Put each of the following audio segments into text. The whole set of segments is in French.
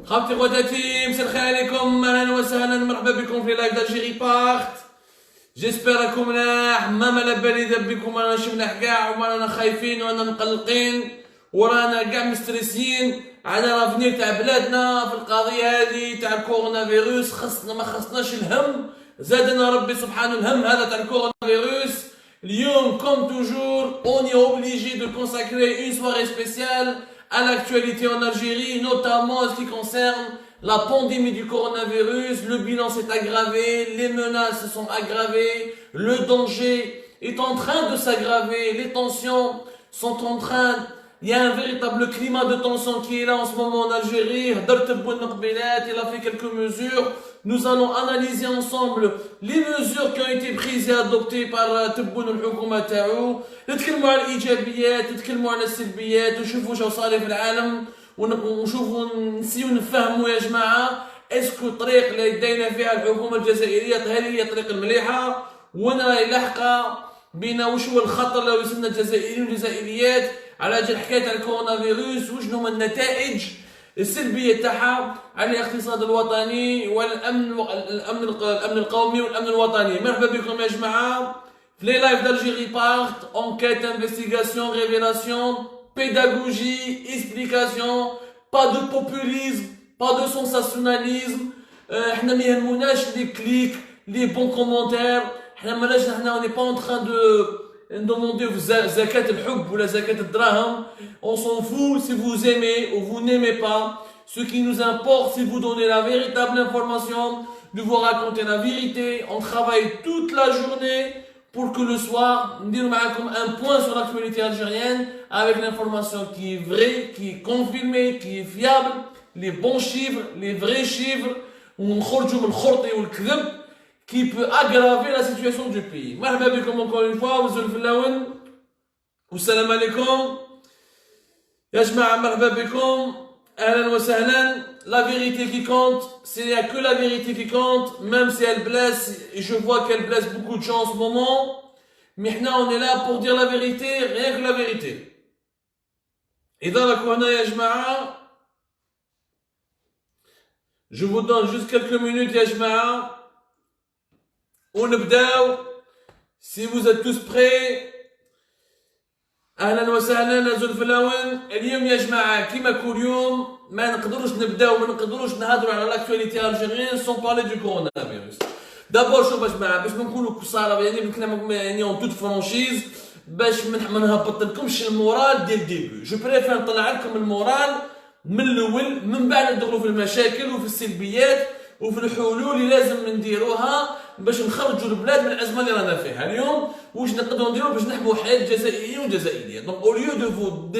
خاوتي خواتاتي مساء الخير عليكم، اهلا وسهلا مرحبا بكم في لايف دالجيري بارت. جيسبر راكم ملاح، ما لا بالي بكم، رانا شمنا كاع ورانا خايفين ورانا مقلقين ورانا كاع مستريسين على لافنير تاع بلادنا في القضيه هذه تاع الكورونا فيروس. خصنا ما خصناش الهم، زادنا ربي سبحانه الهم هذا تاع الكورونا فيروس. اليوم comme toujours on est obligé de consacrer une soirée spéciale à l'actualité en Algérie, notamment en ce qui concerne la pandémie du coronavirus. Le bilan s'est aggravé, les menaces se sont aggravées, le danger est en train de s'aggraver, les tensions sont en train... Il y a un véritable climat de tension qui est là en ce moment en Algérie. Il a fait quelques mesures. Nous allons analyser ensemble les mesures qui ont été prises et adoptées par Tebboune الحكومة تاعو. نتكلموا على الإيجابيات، نتكلموا على السلبيات، ونشوفوا شو صار في العالم، ونشوفوا نسيو نفهموا يا جماعة اسكو الطريق اللي داينا فيها الحكومة الجزائرية هل هي الطريق المليحة وين راهي لاحقة بينا، وش هو الخطر اللي وصلنا الجزائريين والجزائريات على اجل حكايه الكورونا فيروس، وشنو هما النتائج السلبيه تاعها على الاقتصاد الوطني والامن الامن القومي والامن الوطني. مرحبا بكم يا جماعه في لي لايف d'Algérie part. Enquête, investigation, révélation, pédagogie, explication, pas de populisme, pas de sensationnalisme. احنا ما يهموناش لي كليك لي بون كومونتير، احنا ماناش on n'est pas en train de demander zakat al-hub ou la zakat al-draham. On s'en fout si vous aimez ou vous n'aimez pas. Ce qui nous importe, c'est vous donner la véritable information, de vous raconter la vérité. On travaille toute la journée pour que le soir, nous disons comme un point sur l'actualité algérienne avec l'information qui est vraie, qui est confirmée, qui est fiable, les bons chiffres, les vrais chiffres, qui peut aggraver la situation du pays. مرحبا بكم encore une fois وزول فلاون والسلام عليكم يا جماعة، مرحبا بكم أهلا وسهلا. La vérité qui compte, il n'y a que la vérité qui compte, même si elle blesse, et je vois qu'elle blesse beaucoup de gens en ce moment, mais احنا on est là pour dire la vérité, rien que la vérité. إذا راكم هنا يا جماعة je vous donne juste quelques minutes يا جماعة ونبداو. Si vous êtes tous prêts اهلا وسهلا نزول فلاون. اليوم يا جماعه كيما كل يوم ما نقدروش نبداو ما نقدروش نهضروا على لاكتواليتي الجيريان سون بارلي دو كورونا فيروس. دابور شوف يا جماعه باش ما نكونوا كساره يعني بنتكلم يعني اون توت فرانشيز باش ما نهبط لكمش المورال ديال الديبي. جو بريفير نطلع لكم المورال من الاول، من بعد ندخلوا في المشاكل وفي السلبيات وفي الحلول اللي لازم نديروها باش نخرجوا البلاد من الازمه اللي رانا فيها اليوم. واش نقدروا نديروا باش نحموا حياه الجزائريين والجزائريه. Donc au lieu de vous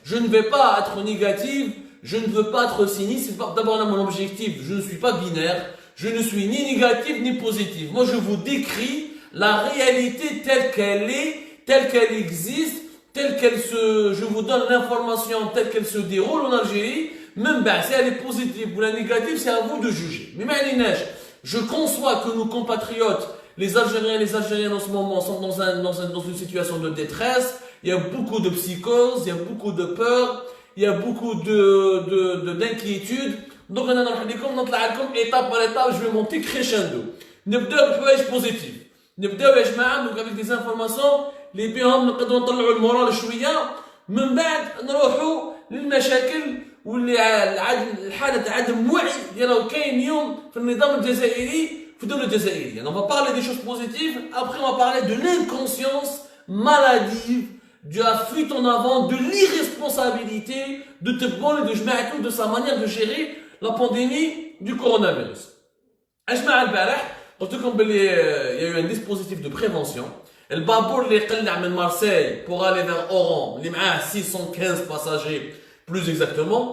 je ne vais pas être négative, je ne veux pas être cynique. D'abord là mon objectif, je ne suis pas binaire, je ne suis ni négatif ni positif. Moi je vous décris la réalité telle qu'elle est, telle qu'elle existe, je vous donne l'information telle qu'elle se déroule en Algérie. Même si elle est positive ou la négative, c'est à vous de juger. Mais maintenant, je conçois que nos compatriotes, les Algériens et les Algériennes en ce moment sont dans une situation de détresse. Il y a beaucoup de psychose, il y a beaucoup de peur, il y a beaucoup d'inquiétude. Donc on a étape par étape, je vais monter crescendo. نبداو بحوايج بوزيتيف. نبداو يا جماعه donc avec des informations اللي بهم نقدروا نطلعوا المورال شويه، من بعد نروحوا للمشاكل واللي الحالة عدم وعي اللي كاين اليوم في النظام الجزائري في الدولة الجزائرية. On va parler des choses positives, après on va parler de l'inconscience maladive, de la fuite en avant, de l'irresponsabilité de Tebboune et de Jmaïtou, de sa manière de gérer la pandémie du coronavirus. أجمع البارح قلت لكم باللي il y a eu un dispositif de prévention. البابور اللي قلع من مارسيل pour aller vers Oran اللي معاه 615 passagers plus exactement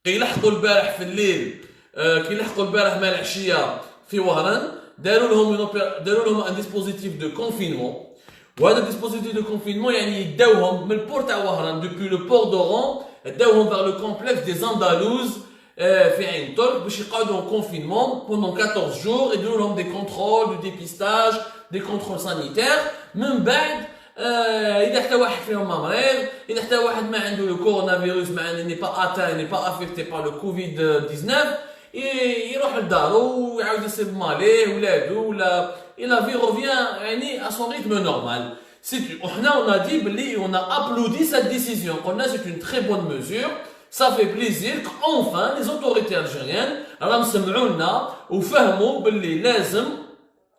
كيلحقوا البارح في الليل كيلحقوا البارح مع العشيه في وهران داروا لهم ان ديسبوزيتيف دو كونفينمون. وهذا الديسبوزيتيف دو كونفينمون يعني داوهم من البور تاع وهران دوبي لو بور دوران داوهم فار لو كومبلكس دي زاندالوز في عين ترك باش يقعدوا en confinement pendant 14 jours يديروا لهم دي كونترول دو ديبيستاج دي كونترول سانيتير. من بعد اذا حتى واحد فيهم ما مريض، اذا حتى واحد ما عنده لو كورونا فيروس ما ني با اتان ني با افيكتي بار لو كوفيد 19 يروح لدارو ويعاود يصيب ماليه ولادو ولا الى في روفيان يعني ا سون ريتم نورمال. وحنا on a dit بلي on a applaudi cette décision. قلنا c'est une très bonne mesure. Ça fait plaisir qu'enfin les autorités algériennes راهم سمعوا لنا وفهموا باللي لازم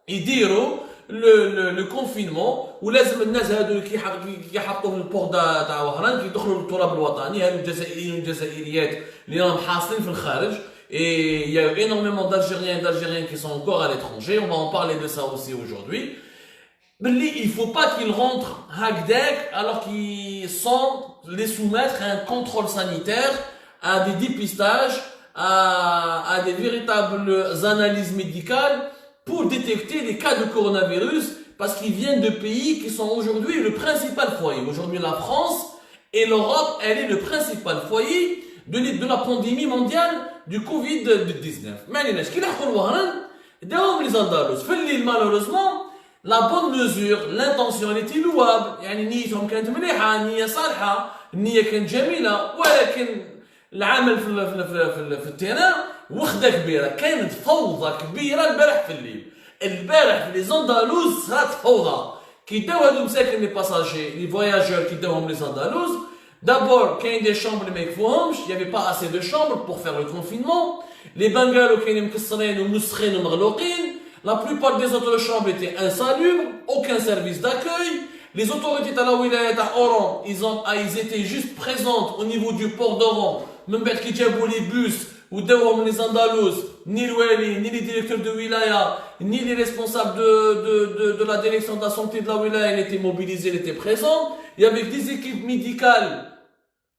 يديروا le confinement ولازم الناس هادو اللي كيحطوا في البوردا تاع وهران كيدخلوا للتراب الوطني، هادو الجزائريين والجزائريات اللي راهم حاصلين في الخارج. Et il y a énormément d'Algériens qui sont encore à l'étranger. On va en parler de ça aussi aujourd'hui. Il ne faut pas qu'ils rentrent hagdek alors qu'ils sont les soumettre à un contrôle sanitaire, à des dépistages, à des véritables analyses médicales pour détecter les cas de coronavirus parce qu'ils viennent de pays qui sont aujourd'hui le principal foyer. Aujourd'hui, la France et l'Europe, elle est le principal foyer de la pandémie mondiale du Covid-19. Mais qui l'a les Andalous. Malheureusement, la bonne mesure, l'intention, elle était louable. يعني نيتهم كانت مليحة، نية صالحة، النية كانت جميلة، ولكن العمل في التيران وخدة كبيرة. كانت فوضى كبيرة البارح في الليل. البارح في لي زاندالوز صارت فوضى. كي داو هادو مساكن لي باساجي لي فواياجور كي داوهم لي زاندالوز. D'abord, كاين دي شامبر ما يكفوهمش، il y avait pas assez de chambres pour faire le confinement. Les bungalows كاينين مكسرين ومسخين ومغلوقين. La plupart des autres chambres étaient insalubres, aucun service d'accueil. Les autorités de la wilaya d'Oran, ils étaient juste présentes au niveau du port d'Oran. Même qui diabou les bus, ou d'Oran les Andalous, ni le wali, ni les directeurs de wilaya, ni les responsables de la direction de la santé de la wilaya n'étaient mobilisés, n'étaient présents. Il y avait des équipes médicales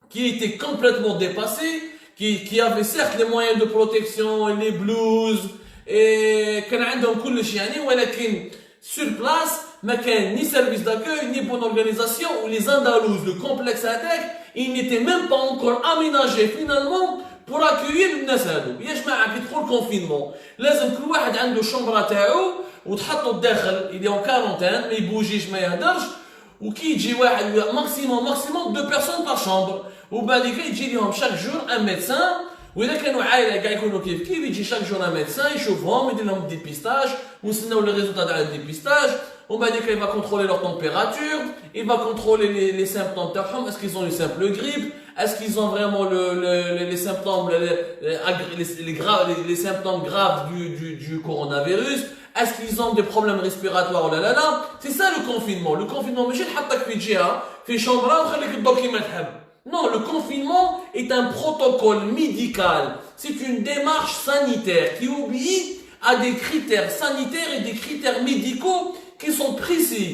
qui étaient complètement dépassées, qui avaient certes les moyens de protection, les blouses, et كان عندهم كل شيء يعني ولكن sur place ما كان ni service d'accueil ni bonne organisation ou les Andalous le complexe هذاك il n'était même pas encore aménagé finalement pour accueillir الناس هادو. يا جماعه كي تدخل كونفينمون لازم كل واحد عنده الشومبره تاعو وتحطو الداخل il est en quarantaine ما يبوجيش ما يهدرش وكي يجي واحد ماكسيموم 2 personnes par chambre وبعد كده يجي لهم chaque jour un médecin. واذا كانوا عائله كاع يكونوا كيف يجي شاك جور ان ميدسان يشوفهم يدير لهم ديبيستاج ونستناو لي ريزولطا تاع الديبيستاج ومن بعد il va contrôler leur température, il va contrôler les symptômes تاعهم. Est-ce qu'ils ont une simple grippe, est-ce qu'ils ont vraiment les symptômes les symptômes graves du coronavirus, est-ce qu'ils ont des problèmes respiratoires ou là. C'est ça le confinement. Le confinement ماشي نحطك في جهه في شومبره ونخليك تدور كيما تحب. Non, le confinement est un protocole médical. C'est une démarche sanitaire qui obéit à des critères sanitaires et des critères médicaux qui sont précis.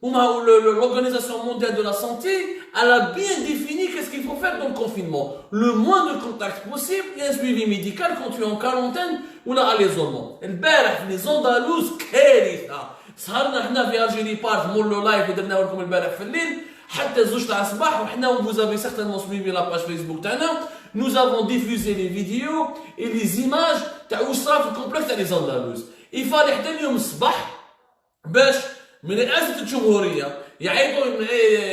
L'Organisation mondiale de la santé, elle a bien défini qu'est-ce qu'il faut faire dans le confinement. Le moins de contacts possible et un suivi médical quand tu es en quarantaine ou là à l'isolement. البارح les Andalous كارثة. سهرنا احنا في الجيري بارك مولو لايف ودرنا لكم البارح في الليل. حتى الزوج تاع الصباح وحنا vous avez certainement suivi la page Facebook تاعنا. Nous avons diffusé les vidéos et les images تاع واش صرا في الكومبلكس تاع لي زاندالوز. يفالي حتى اليوم الصباح باش من رئاسة الجمهورية يعيطوا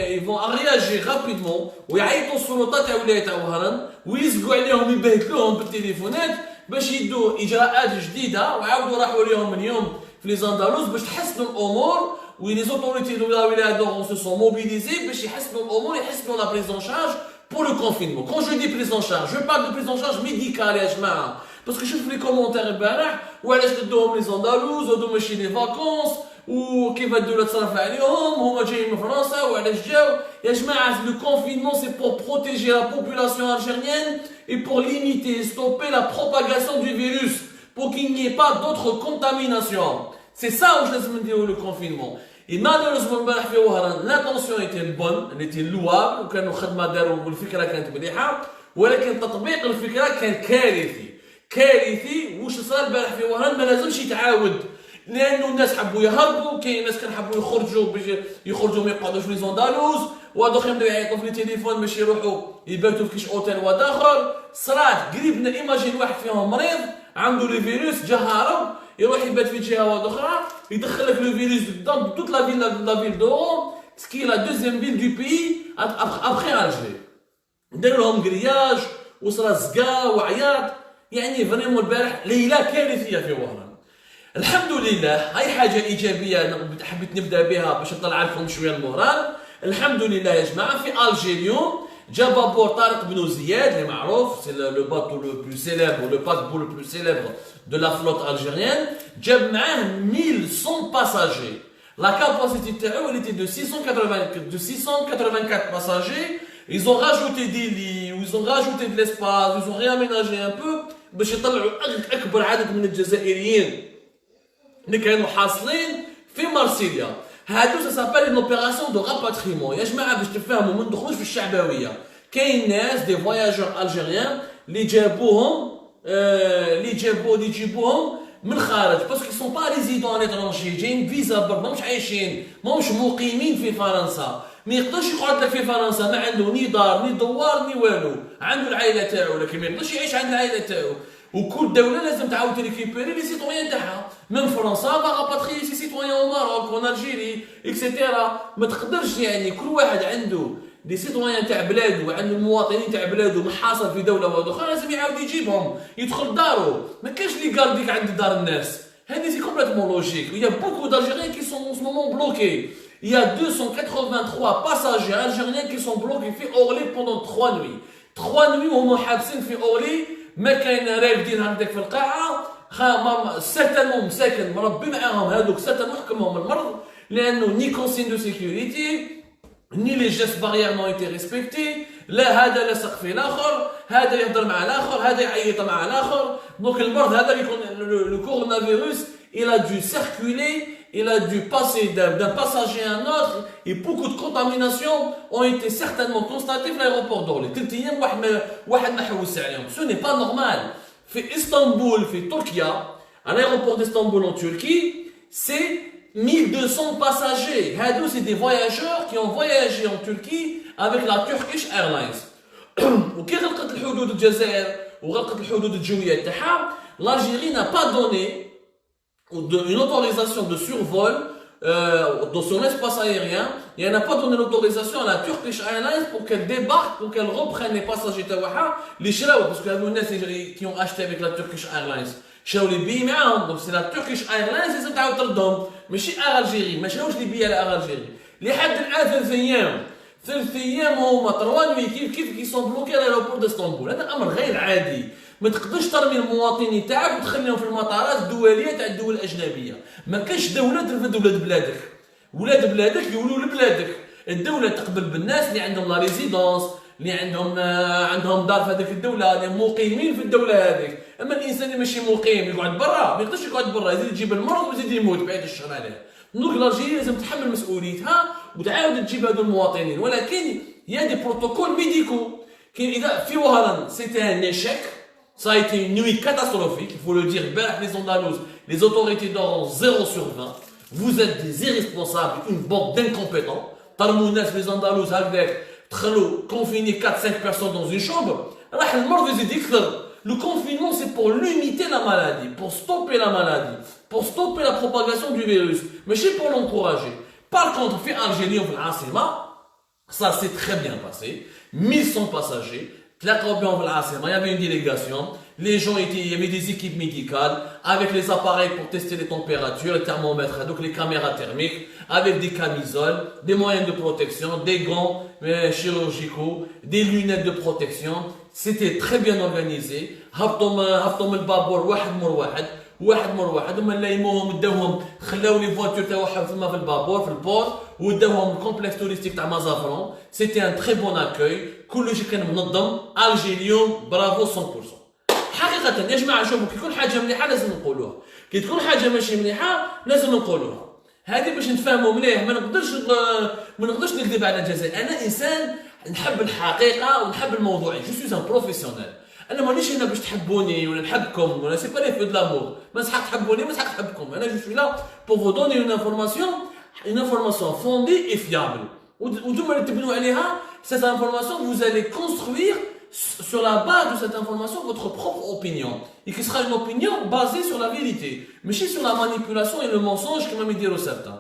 يفون رياجي رابيدمون ويعيطوا السلطات تاع ولاية تاع وهران ويزقوا عليهم يبهدلوهم بالتليفونات باش يدوا اجراءات جديده وعاودوا راحوا لهم اليوم في لي زاندالوز باش تحسنوا الامور. Oui, les autorités de la Wilaya d'Oran se sont mobilisées pour يحسنوا la prise en charge pour le confinement. Quand je dis prise en charge, je parle de prise en charge médicale يا جماعة. Parce que je fais les commentaires البارح وعلاش تدوهم لي زاندالوز هادو ماشي لي فاكونس وكيف هادو تصرف عليهم هما جايين من فرنسا وعلاش جاو. يا جماعة le confinement c'est pour protéger la population algérienne et pour limiter et stopper la propagation du virus pour qu'il n'y ait pas d'autres contaminations. C'est ça où je laisse dire le confinement. Et malheureusement البارح في وهران l'intention était bonne, elle était louable وكانوا خدمة داروا والفكرة كانت مليحة ولكن تطبيق الفكرة كان كارثي. وش صار البارح في وهران ما لازمش يتعاود لانه الناس حبوا يهربوا. كاين ناس كان حبوا يخرجوا ما يقعدوش في لي زاندالوز وهذوك يبداو يعيطوا في التليفون باش يروحوا يباتوا في كيش اوتيل واحد صرات قريبنا ايماجين واحد فيهم مريض عنده لي فيروس جا هارب يروح يبات في جهه واحده اخرى يدخل لك لو فيروس dans toute la ville d'Oran ce qui est la deuxième ville du pays après Alger. داروا لهم غرياج وصرا زقا وعياط يعني فريمون البارح ليله كارثيه في وهران. الحمد لله هاي حاجه ايجابيه حبيت نبدا بها باش نطلع لكم شويه المورال. الحمد لله يا جماعه في الجيري اليوم جا بابور طارق بن زياد اللي معروف سي لو باتو لو بلو سيليبر لو باتبو لو بلو سيليبر دو لا فلوت الجيريان جاب معاه 1100 باساجي. لا كاباسيتي تاعو اللي تي دو 684 باساجي. Ils ont rajouté des lits, ils ont rajouté de l'espace, ils ont réaménagé un peu باش يطلعوا اكبر عدد من الجزائريين اللي كانوا حاصلين في مارسيليا. هادو سابيل اون اوبيراسيون دو راباتريمون. يا جماعه باش تفهموا ما ندخلوش في الشعبويه. كاين ناس دي فواياجور الجيريان اللي يجيبوهم من الخارج باسكو سون با ريزيدون اترونجي جايين فيزا برا ماهمش عايشين ماهمش مقيمين في فرنسا. ما يقدرش يقعد لك في فرنسا ما عنده ني دار ني دوار ني والو. عنده العائله تاعو لكن ما يقدرش يعيش عند العائله تاعو. وكل دوله لازم تعاود تريكيبيري لي سيتويان تاعها. من فرنسا راباتري سي سيتويان او ماروك اون الجيري اكسيتيرا. ما تقدرش يعني كل واحد عنده دي سيتويان تاع بلادو وعنده المواطنين تاع بلادو محاصر في دوله واحده اخرى لازم يعاود يجيبهم يدخل دارو. ما كاينش لي قال عند دار الناس. هذه سي كومبليتمون لوجيك. Il y a beaucoup d'Algériens qui sont en ce moment bloqués. Il y a 283 passagers algériens qui sont bloqués في Orly pendant 3 nuits. 3 nuits وهم حابسين في Orly. ما كاين راقدين هكذاك في القاعه. سيرتانمون مساكن مربي معاهم هذوك سيرتانمون حكمهم المرض لانه ني كونسين دو سيكوريتي ني لي جيست باريير نو ايتي ريسبكتي. لا هذا لاصق في الاخر هذا يهضر مع الاخر هذا يعيط مع الاخر. دونك المرض هذا يكون لو كورونا فيروس il a dû circuler, il a dû passer d'un passager à un autre et beaucoup de contaminations ont été certainement constatées في l'aéroport d'Orly. 3 ايام واحد ما حوس عليهم. Ce n'est pas normal. في اسطنبول في تركيا à l'aéroport d'Istanbul en Turquie c'est 1200 passagers. هادو c'est des voyageurs qui ont voyagé en Turquie avec la Turkish Airlines. وكي غلقت الحدود الجزائر وغلقت الحدود الجويه تاعها l'Algérie n'a pas donné une autorisation de survol dans son espace aérien. Il n'a pas donné l'autorisation à la Turkish Airlines pour qu'elle débarque, pour qu'elle reprenne les passagers تاعها اللي شراو parce que هادو الناس qui ont acheté avec la Turkish Airlines شراو لي بي معاهم. دونك سي لا Turkish Airlines لازم تعاود تردهم ماشي Algérie. ما شراوش لي بي على Algérie لحد الان 3 ايام هما 3 نوي كيف كي سون بلوكي على الايروبور داسطنبول. هذا امر غير عادي. ما تقدرش ترمي المواطنين تاعك وتخليهم في المطارات الدوليه تاع الدول الاجنبيه. ما كاينش دوله ترفد ولاد بلادك. ولاد بلادك يولوا لبلادك. الدوله تقبل بالناس اللي عندهم لا ريزيدونس اللي عندهم دار في هذيك الدوله اللي مقيمين في الدوله هذيك. اما الانسان اللي ماشي مقيم يقعد برا ما يقدرش يقعد برا يزيد يجيب المرض ويزيد يموت بعد الشر عليه. دونك الجزائر لازم تحمل مسؤوليتها وتعاود تجيب هذو المواطنين. ولكن يا دي بروتوكول ميديكو. كاين اذا في وهران سيتي ان ايشيك. Ça a été une nuit catastrophique, il faut le dire. Les Andalouses, les autorités d'auront 0 sur 20. Vous êtes des irresponsables, une bande d'incompétents. Tarmounas, les Andalouses, avec confiner 4-5 personnes dans une chambre. Le confinement, c'est pour limiter la maladie, pour stopper la maladie, pour stopper la propagation du virus, mais c'est pour l'encourager. Par contre, fait Algérie, ça s'est très bien passé. 1100 passagers. Il y avait une délégation, les gens il y avait des équipes médicales avec les appareils pour tester les températures, les thermomètres, donc les caméras thermiques, avec des camisoles, des moyens de protection, des gants chirurgicaux, des lunettes de protection. C'était très bien organisé. هبطوا البابور واحد مور واحد هما لايموهم داوهم خلاو لي فواتور تاعهم تما في البابور في البورت وداوهم الكومبلكس توريستيك تاع مازافرون. سيتي ان تري بون اكوي كلشي كان منظم. الجيريون برافو 100%. حقيقه يا جماعه شوفوا كي تكون حاجه مليحه لازم نقولوها كي تكون حاجه ماشي مليحه لازم نقولوها. هذه باش نتفاهموا مليح. ما نقدرش نكذب على الجزائر. انا انسان نحب الحقيقه ونحب الموضوع. جو سوي ان بروفيسيونيل. انا مانيش هنا باش تحبوني ولا نحبكم ولا سي با لي فو دو لامور. ما نسحق تحبوني ما نسحق نحبكم. انا جو سوي لا بور فو دوني اون انفورماسيون فوندي اي فيابل. وانتم اللي تبنوا عليها cette information vous allez construire sur la base de cette information votre propre opinion et qui sera une opinion basée sur la vérité ماشي sur la manipulation et le mensonge كما يديروا certains.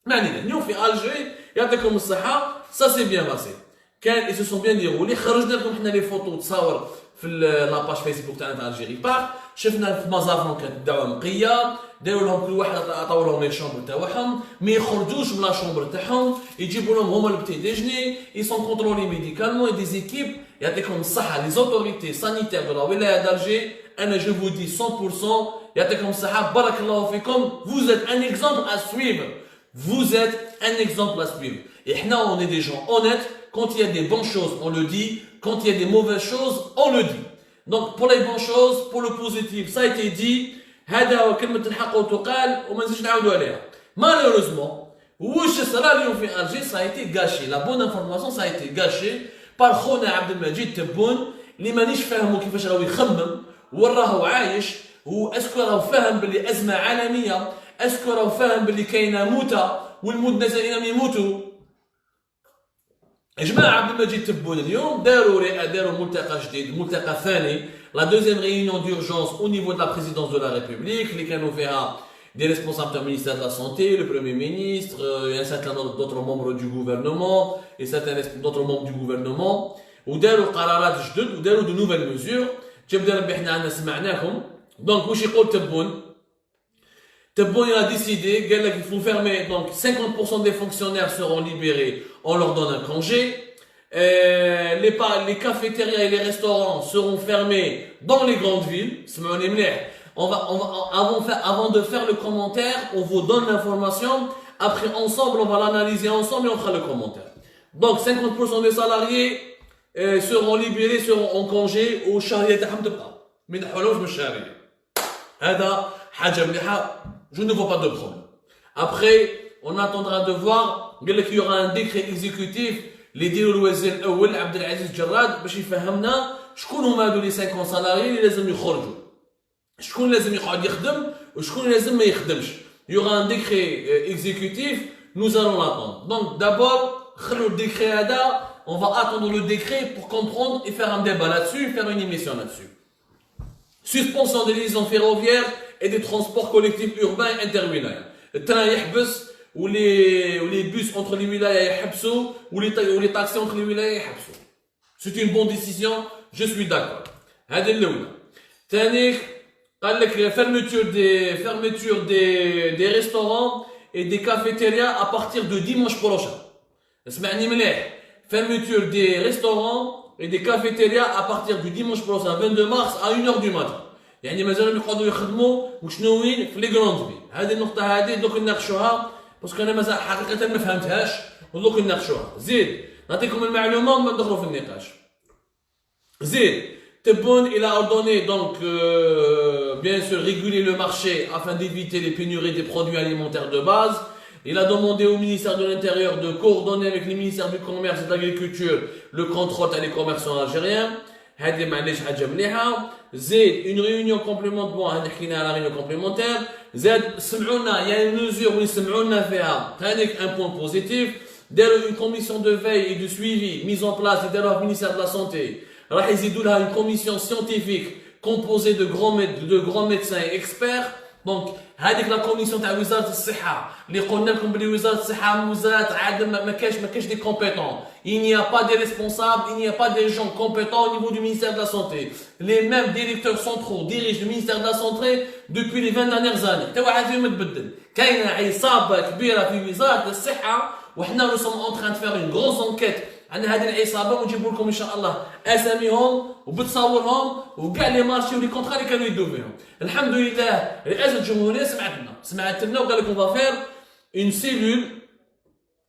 معنينا اليوم في الجيري يعطيكم الصحه. Ça c'est bien passé. كان ils se sont bien déroulés. خرجنا لكم حنا لي فوتو تصاور في لاباج فيسبوك تاعنا تاع الجيري بارك. شفنا في مازافون كانت الدعوه نقيه، داروا لهم كل واحد عطاو لهم لي شومبر تاعهم، ما يخرجوش من لا شومبر تاعهم، يجيبوا لهم هما البتي ديجني، ils sont contrôlés médicalement et des équipes. يعطيكم الصحه les autorités sanitaires de la wilaya d'Alger. انا je vous dis 100%. يعطيكم الصحه بارك الله فيكم. Vous êtes un exemple à suivre. Vous êtes un exemple à suivre. Et nous, on est des gens honnêtes. Quand il y a des bonnes choses, on le dit. Quand il y a des mauvaises choses, on le dit. Donc, pour les bonnes choses, pour le positif, ça a été dit. هذا هو كلمة الحق وتقال وما نزيدش نعاودوا عليها. Malheureusement, واش صرا اليوم في ألجير ça a été gâché. La bonne information ça a été gâché par خونا عبد المجيد تبون اللي مانيش فاهمه كيفاش راهو يخمم وراه عايش. هو اسكو راهو فاهم باللي أزمة عالمية؟ اسكو راهو فاهم باللي كاينه موتة والمدن زائرين يموتوا؟ يا جماعه عبد المجيد تبون اليوم داروا ملتقى جديد، ملتقى ثاني، لا دوزيام réunion d'urgence au niveau de la présidence de la République اللي كانوا فيها des responsables du ministère de la Santé, le Premier ministre, et un certain nombre d'autres membres du gouvernement et certains d'autres membres du gouvernement. وداروا قرارات جدد وداروا de nouvelles mesures. جبنا ربي حنا عندنا سمعناكم. دونك واش يقول تبون؟ Tebboune a décidé qu'il faut fermer, donc 50% des fonctionnaires seront libérés, on leur donne un congé. Les cafétérias et les restaurants seront fermés dans les grandes villes. Avant de faire le commentaire, on vous donne l'information. Après, ensemble, on va l'analyser ensemble et on fera le commentaire. Donc, 50% des salariés seront libérés, seront en congé au Sharia تاعهم تبقى. ما ينحولوش من الشهرية. هذا حاجة مليحة. Je ne vois pas de problème. Après, on attendra de voir. Il y aura un décret exécutif. Les ديروا الوزير الأول عبد العزيز جراد باش يفهمنا شكون هما هادو لي 50 سالاري اللي لازم يخرجوا. شكون لازم يقعد يخدم وشكون لازم ما يخدمش. Il y aura un décret exécutif. Nous allons l'attendre. Donc d'abord, خلوا le décret هذا. On va attendre le décret pour comprendre et faire un débat là-dessus, faire une émission là-dessus. Suspension des liaisons ferroviaires et des transports collectifs urbains interwilayas. Le train يحبس ou les bus entre les wilayas يحبسوا ou les taxis entre les wilayas يحبسوا. C'est une bonne décision, je suis d'accord. هذه الأولى. ثاني قال لك fermeture des restaurants et des cafétérias à partir de dimanche prochain. اسمعني مليح. Fermeture des restaurants et des cafétérias à partir du dimanche prochain 22 mars à 1h du matin. يعني مازالهم يقعدوا يخدموا وشنوين في لي غروند فيل. هذه النقطة هذه دوك نناقشوها باسكو أنا مازال حقيقة ما فهمتهاش ودوك نناقشوها. زيد نعطيكم المعلومة وما ندخلوا في النقاش. زيد Tebboune il a ordonné donc bien sûr réguler le marché afin d'éviter les pénuries des produits alimentaires de base. Il a demandé au ministère de l'Intérieur de coordonner avec les ministères du Commerce et de l'Agriculture le contrôle des commerçants algériens. هذه معليش حاجة مليحة. زيد une réunion complémentaire. bon هذه حكينا على réunion complémentaire. زاد سمعونا يا mesure اللي سمعونا فيها هذيك un point positif. داروا une commission de veille et de suivi mise en place داروها في ministère de la santé. راح يزيدوا لها une commission scientifique composée de grands médecins et experts. Donc هذيك لا كوميسيون تاع وزاره الصحه اللي قلنا لكم بلي وزاره الصحه وزاره عاد ما كاش دي كومبيتون. Il n'y a pas des responsables, il n'y a pas des gens compétents au niveau du ministère de la santé. Les mêmes directeurs centraux dirigent le ministère de la santé depuis les 20 dernières années. توا واحد فيهم تبدل. كاينه عصابه كبيره في وزاره الصحه وحنا nous sommes en train de faire une grosse enquête عن هذه العصابه ونجيب لكم ان شاء الله اساميهم وبتصورهم وكاع لي مارشي ولي كونترا اللي كانوا يدوا فيهم. الحمد لله رئاسه الجمهوريه سمعتنا وقال لك on va faire une cellule.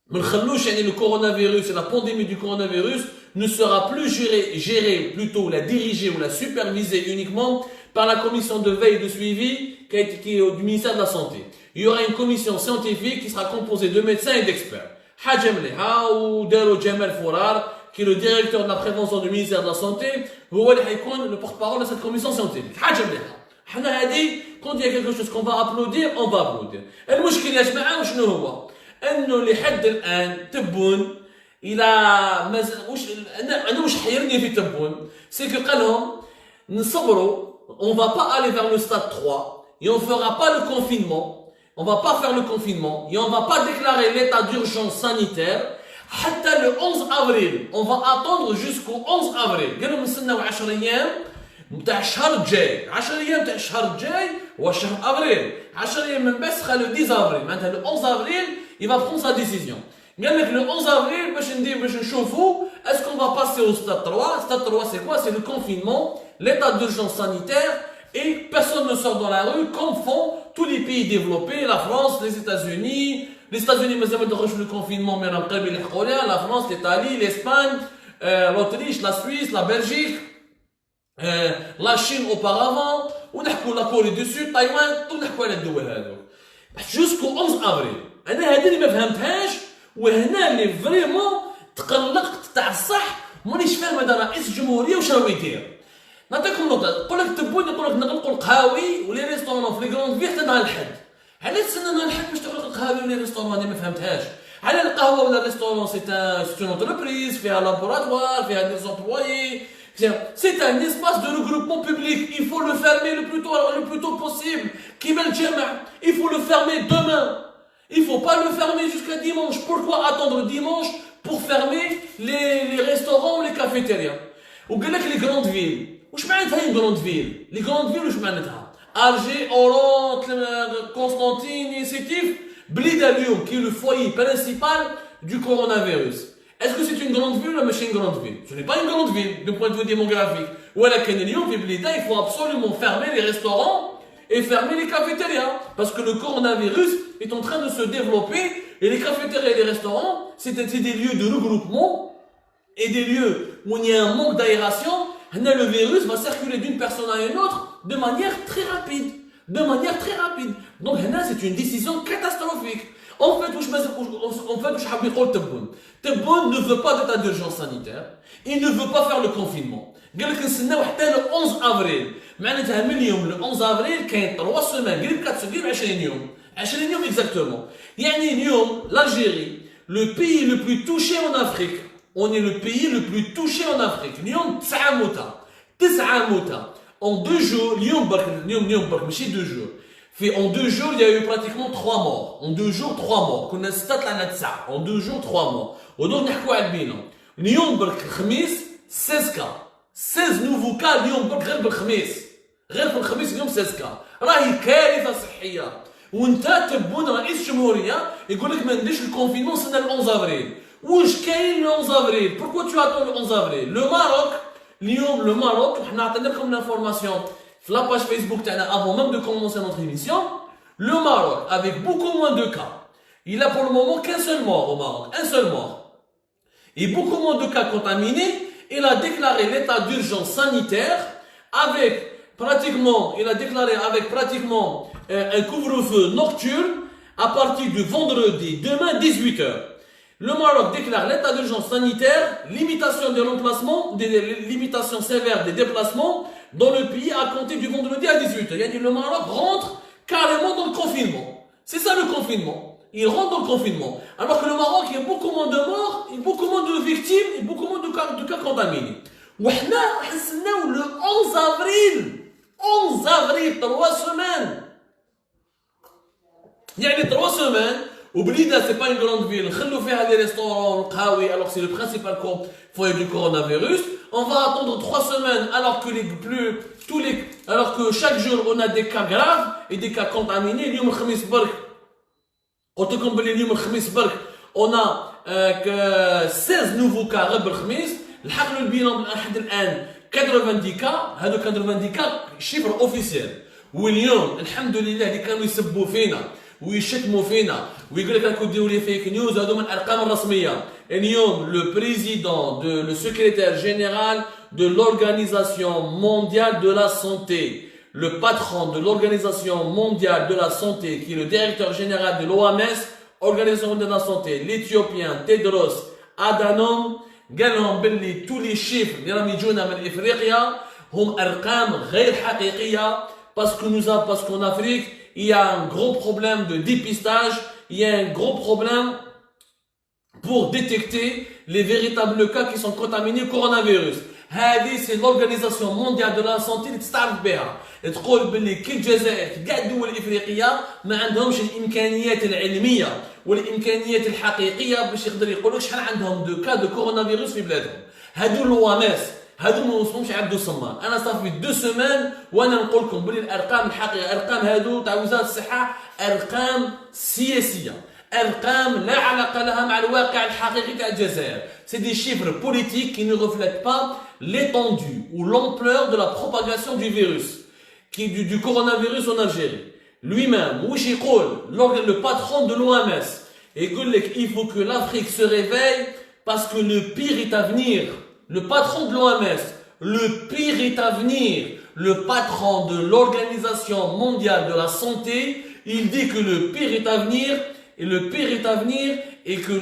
ما نخلوش يعني le coronavirus et la pandémie du coronavirus ne sera plus gérée plutôt la dirigée ou la supervisée uniquement par la commission de veille et de suivi qui est du ministère de la santé. Il y aura une commission scientifique qui sera composée de médecins et d'experts. حاجه مليحه وداروا جمال فرار qui est le directeur de la prévention du ministère de la santé هو اللي حيكون le porte-parole de cette commission scientifique. حاجه مليحه. حنا هذه quand il y a quelque chose qu'on va applaudir on va applaudir. المشكل يا جماعه وشنو هو؟ انه لحد الان تبون الى انا واش حيرني في تبون سي كو قال لهم نصبروا on va pas aller vers le stade 3 et on fera pas le confinement on va pas faire le confinement et on va pas déclarer l'état d'urgence sanitaire. حتى le 11 avril, on va attendre jusqu'au 11 avril. قالوا نستناو 10 ايام نتاع الشهر الجاي. 10 ايام تاع الشهر الجاي هو شهر افريل. 10 ايام من بعد سخا le 10 avril. معناتها le 11 avril, il va prendre sa décision. قال لك le 11 avril باش نشوفوا est-ce qu'on va passer au stade 3. Stade 3 c'est quoi? C'est le confinement, l'état d'urgence sanitaire et personne ne sort dans la rue comme font tous les pays développés, la France, les États-Unis. Les États-Unis مازال ما دخلوش le confinement mais راهم قريبين يلحقوا عليها. La France, l'Italie, l'Espagne, l'Autriche, la Suisse, la Belgique, la Chine auparavant, ونحكوا la Corée du Sud, Taïwan, ونحكوا على الدول هذوك. jusqu'au 11 avril. انا هذه اللي ما فهمتهاش وهنا اللي فريمون تقلقت تاع الصح مانيش فاهم هذا رئيس الجمهوريه واش راهو يدير. نعطيكم نقطه نقول لك تبوني نقول لك نغلقوا القهاوي ولي ريستورون في لي غروند في حتى نهار الحد. علاش تسنى نهار الحد باش تغلق القهاوي ولي ريستورون؟ هذه ما فهمتهاش. على القهوه ولا الريستورون سي اون انتربريز فيها لابوراتوار فيها دي زومبلويي. C'est un espace de regroupement public. Il faut le fermer le plus tôt possible. Kim el-Jama', il faut le fermer demain. Il faut pas le fermer jusqu'à dimanche. Pourquoi attendre dimanche pour fermer les restaurants ou les cafétérias? Ou les grandes villes. Où je m'arrête une grande ville? Les grandes villes où je m'arrête? Alger, Oran, Constantine, Sétif, Blida Lyon, qui est le foyer principal du coronavirus. Est-ce que c'est une grande ville ou une grande ville? Ce n'est pas une grande ville, d'un point de vue démographique. Ou à la Lyon, il faut absolument fermer les restaurants et fermer les cafétérias. Parce que le coronavirus est en train de se développer et les cafétérias et les restaurants, c'est des lieux de regroupement et des lieux où il y a un manque d'aération. Le virus va circuler d'une personne à une autre de manière très rapide. Donc là, c'est une décision catastrophique. En fait, Tebboune ne veut pas d'état d'urgence sanitaire. Il ne veut pas faire le confinement. قال لك نستناو حتى le 11 avril. معناتها من اليوم le 11 avril كاين 3 semaines قريب 20 يوم. 20 يوم exactement. يعني اليوم l'Algérie, le pays le plus touché en Afrique. On est le pays le plus touché en Afrique. اليوم 9 موتى. En 2 jours, اليوم برك ماشي 2 jours. En 2 jours, il y a eu pratiquement 3 morts. En 2 jours, 3 morts. كنا 6 طلعنا 9. En 2 jours, 3 morts. ودونك نحكوا على البيلان. اليوم برك الخميس 16 cas. 16 nouveaux cas اليوم برك غير بالخميس. غير في الخميس اليوم 16 cas. راهي كارثة صحية. وانت تبون رئيس الجمهورية يقول لك ما نديرش الكونفينمون نستنى ل 11 افريل. واش كاين ل 11 افريل؟ Pourquoi tu attends le 11 avril? Le Maroc, اليوم le Maroc, وحنا عطينا لكم l'information la page Facebook avant même de commencer notre émission, le Maroc, avec beaucoup moins de cas, il a pour le moment qu'un seul mort au Maroc, un seul mort. Et beaucoup moins de cas contaminés, il a déclaré l'état d'urgence sanitaire il a déclaré avec pratiquement un couvre-feu nocturne à partir du vendredi, demain 18h. Le Maroc déclare l'état d'urgence sanitaire, limitation des remplacements, limitation sévère des déplacements dans le pays à compter du vendredi à 18h. Yani le Maroc rentre carrément dans le confinement. C'est ça le confinement. Il rentre dans le confinement. Alors que le Maroc, il y a beaucoup moins de morts, il y a beaucoup moins de victimes, et beaucoup moins de cas contaminés. وحنا حسناو le 11 avril. 11 avril, 3 semaines. يعني 3 semaines. Oublida, c'est pas une grande ville. Khallou fiha des restaurants, qahawi, alors c'est le principal foyer du coronavirus. On va attendre 3 semaines alors que chaque jour on a des cas graves et des cas contaminés. اليوم الخميس برك. قلت لكم بلي اليوم الخميس برك on a que 16 nouveaux cas غير الخميس. لحقنا البيلان لحد الان 90 cas. هادو 90 cas chiffre officiel. واليوم الحمد لله اللي كانوا يسبوا فينا ويشتموا فينا ويقول لك راكم ديروا لي فيك نيوز هذو من الارقام الرسميه. اليوم le président le secrétaire général de l'Organisation mondiale de la santé, le patron de l'Organisation mondiale de la santé qui est le directeur général de l'OMS, Organisation mondiale de la santé, l'Éthiopien Tedros Adhanom, قال لهم باللي tous les chiffres اللي راهم يجونا من افريقيا هم ارقام غير حقيقيه parce qu'en Afrique il y a un gros problème de dépistage, il y a un gros problème pour détecter les véritables cas qui sont contaminés au coronavirus. هذه سي لورغانيزاسيون مونديال دو لا سونتي اللي تستعرف بها، تقول باللي كي الجزائر كاع الدول الافريقيه ما عندهمش الامكانيات العلميه والامكانيات الحقيقيه باش يقدر يقولوا شحال عندهم دو كا دو كورونا فيروس في بلادهم. هادو الواماس هادو ما وصلهمش عبدو سمان. انا صافي 2 سيمان وانا نقول لكم بلي الارقام الحقيقيه، ارقام هادو تاع وزاره الصحه ارقام سياسيه، ارقام لا علاقه لها مع الواقع الحقيقي تاع الجزائر. C'est des chiffres politiques qui ne reflètent pas l'étendue ou l'ampleur de la propagation du virus, du coronavirus en Algérie. Lui-même, واش يقول le patron de l'OMS, يقول لك il faut que l'Afrique se réveille parce que le pire est à venir. Le patron de l'OMS, le pire est à venir. Le patron de l'Organisation mondiale de la santé, il dit que le pire est à venir. Et le pire est à venir et que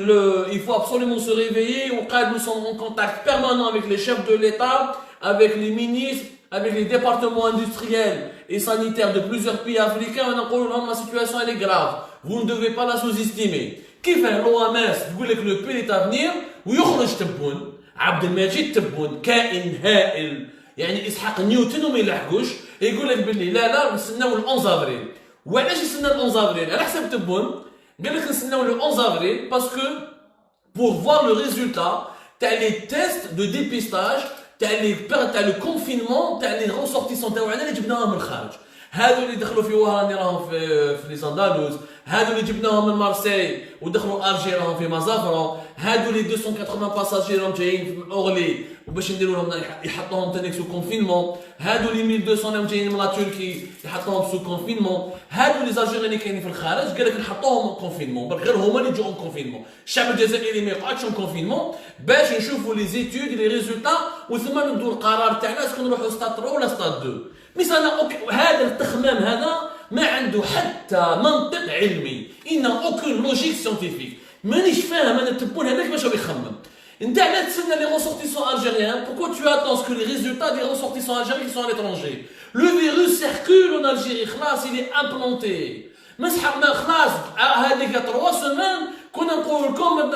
il faut absolument se réveiller. Nous sommes en contact permanent avec les chefs de l'État, avec les ministres, avec les départements industriels et sanitaires de plusieurs pays africains. La situation elle est grave. Vous ne devez pas la sous-estimer. Qui fait l'OMS يقول لك le pire est à venir ويخرج تبون عبد المجيد تبون كائن هائل يعني اسحاق نيوتن وما يلحقوش يقول لك باللي لا نستناو ال 11 افريل. وعلاش يستنى ال 11 افريل؟ على حسب تبون قال لك نستناو le 11 avril parce que pour voir le résultat تاع les tests de dépistage تاع le confinement تاع les ressortissants تاعنا اللي جبناهم من الخارج. هادو اللي دخلوا في وهراني راهم في لي ساندالوز، هادو اللي جبناهم من مارسي ودخلوا الجي راهم في مازافرون، هادو لي 280 باساجير راهم جايين من اورلي وباش نديروا لهم يحطوهم تانيك سو كونفينمون، هادو لي 1200 راهم جايين من لا تركي يحطوهم سو كونفينمون، هادو لي زالجيريان اللي كاينين في الخارج قال لك نحطوهم كونفينمون غير هما اللي يجوا كونفينمون. الشعب الجزائري ما يقعدش كونفينمون باش نشوفوا لي زيتود لي ريزولتا وثم نديروا القرار تاعنا اسكو نروحوا ستاد 3 ولا ستاد 2. هذا التخمام هذا ما عنده حتى منطق علمي، إن aucune logique scientifique. مانيش فاهم انا التبون هذاك باش يخمم. انت علاش تسنى les ressortissants algériens? Pourquoi tu attends que les résultats des ressortissants algériens qui sont à l'étranger? Le virus circule en Algérie, خلاص il est implanté. مسحقنا خلاص هذيك 3 semaines كنا نقول لكم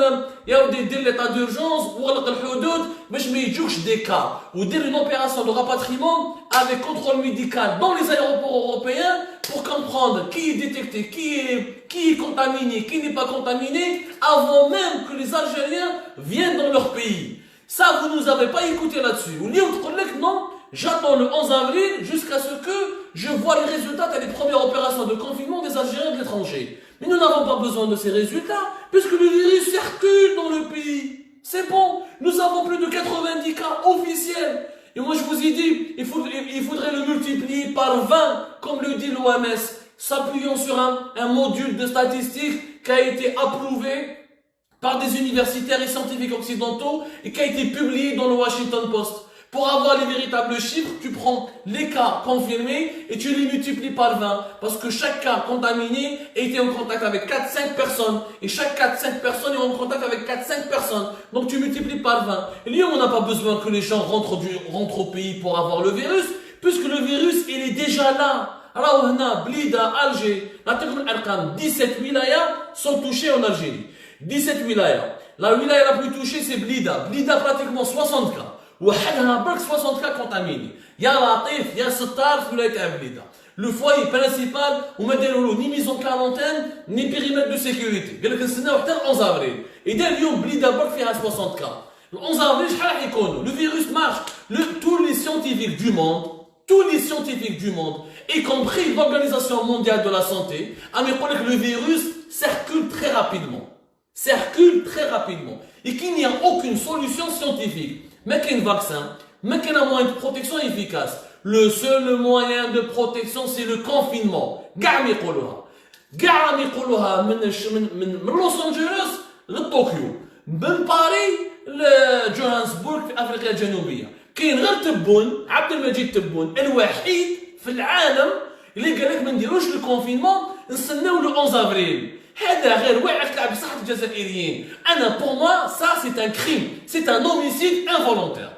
يا ودي دير ليطا دورجونس وغلق الحدود باش ما يجوكش دي كا ودير une opération de rapatriement avec contrôle médical dans les aéroports européens pour comprendre qui est détecté, qui est contaminé, qui n'est pas contaminé avant même que les Algériens viennent dans leur pays. Ça, vous nous avez pas écouté là-dessus. Ou non, j'attends le 11 avril jusqu'à ce que je vois les résultats des premières opérations de confinement des Algériens de l'étranger. Mais nous n'avons pas besoin de ces résultats, puisque le virus circule dans le pays. C'est bon, nous avons plus de 90 cas officiels. Et moi je vous ai dit, il faudrait le multiplier par 20, comme le dit l'OMS, s'appuyant sur un module de statistiques qui a été approuvé par des universitaires et scientifiques occidentaux et qui a été publié dans le Washington Post. Pour avoir les véritables chiffres, tu prends les cas confirmés et tu les multiplies par 20. Parce que chaque cas contaminé était en contact avec 4-5 personnes. Et chaque 4-5 personnes est en contact avec 4-5 personnes. Donc tu multiplies par 20. Et là, on n'a pas besoin que les gens rentrent au pays pour avoir le virus. Puisque le virus, il est déjà là. Alors, on a Blida, Alger, 17 wilayas sont touchés en Algérie. 17 wilayas. La wilaya la plus touchée, c'est Blida. Blida, pratiquement 60 cas. وحدها برك 60 cas contaminés. يا لطيف يا ستار في ولاية بليدة. Le foyer principal وما داروا له ni mise en quarantaine ni périmètre de sécurité. قال لك نستناو حتى ل 11 avril. إذا اليوم بليدة برك فيها 60 cas. Le 11 avril شحال راح يكونوا؟ Le virus marche. Tous les scientifiques du monde, y compris l'Organisation mondiale de la santé, a mis que le virus circule très rapidement. Et qu'il n'y a aucune solution scientifique. Mais qu'il y a un vaccin, mais qu'il y a un moyen de protection efficace. Le seul moyen de protection, c'est le confinement. قاع يقولوها من لوس أنجلوس لطوكيو، من باريس لجوهانسبورغ في أفريقيا الجنوبية. كاين غير تبون عبد المجيد تبون الوحيد في العالم اللي قال لك ما نديروش الكونفينمون نستناو لو 11 افريل. هذا غير واعي تلعب بصحة الجزائريين. أنا pour moi ça c'est un crime, c'est un homicide involontaire.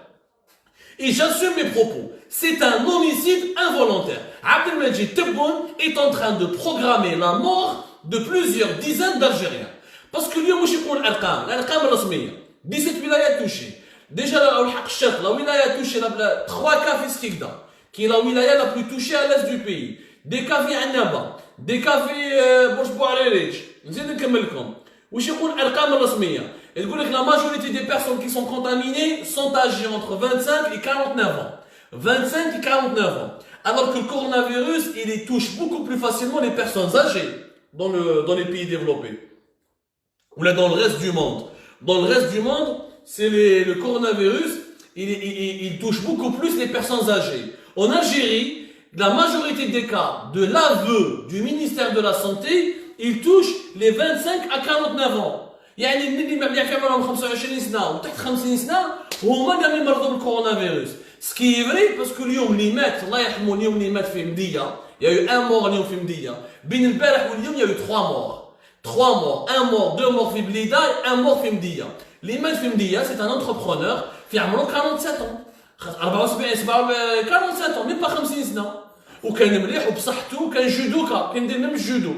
Et j'assume mes propos. C'est un homicide involontaire. Abdelmajid Tebboune est en train de programmer la mort de plusieurs dizaines d'Algériens. Parce que lui, مش يقول الأرقام الرسمية. 17 ولايات touchées. Déjà, la wilaya a touché 3 cas fiscaux, qui est la wilaya la plus touchée à l'est du pays. Des cas في عنابة, des cas في بورش بوعريريج. نزيد نكمل لكم. وش يقول الأرقام الرسمية؟ يقول لك la majorité des personnes qui sont contaminées sont âgées entre 25 et 49 ans. 25 et 49 ans. Alors que le coronavirus, il touche beaucoup plus facilement les personnes âgées dans les pays développés. Ou là dans le reste du monde. Dans le reste du monde, c'est le coronavirus, il touche beaucoup plus les personnes âgées. En Algérie, la majorité des cas de l'aveu du ministère de la Santé, il touche les 25 à 49 ans. يعني اللي يعملهم 25 سنة وتحت 50 سنة هما اللي يمرضوا بالكورونافيروس. سكي فري باسكو اليوم اللي مات الله يرحمه اليوم اللي مات في مدية يا يو ان مور اليوم في مدية بين البارح واليوم يا يو 3 مور 3 مور 1 مور 2 مور في بليدة 1 مور في مدية. اللي مات في مدية سي ان انتربرونور في عمره 47 ans 47 ans ميم با 50 سنة وكان مليح وبصحته وكان جودوكا كان يدير ميم الجودو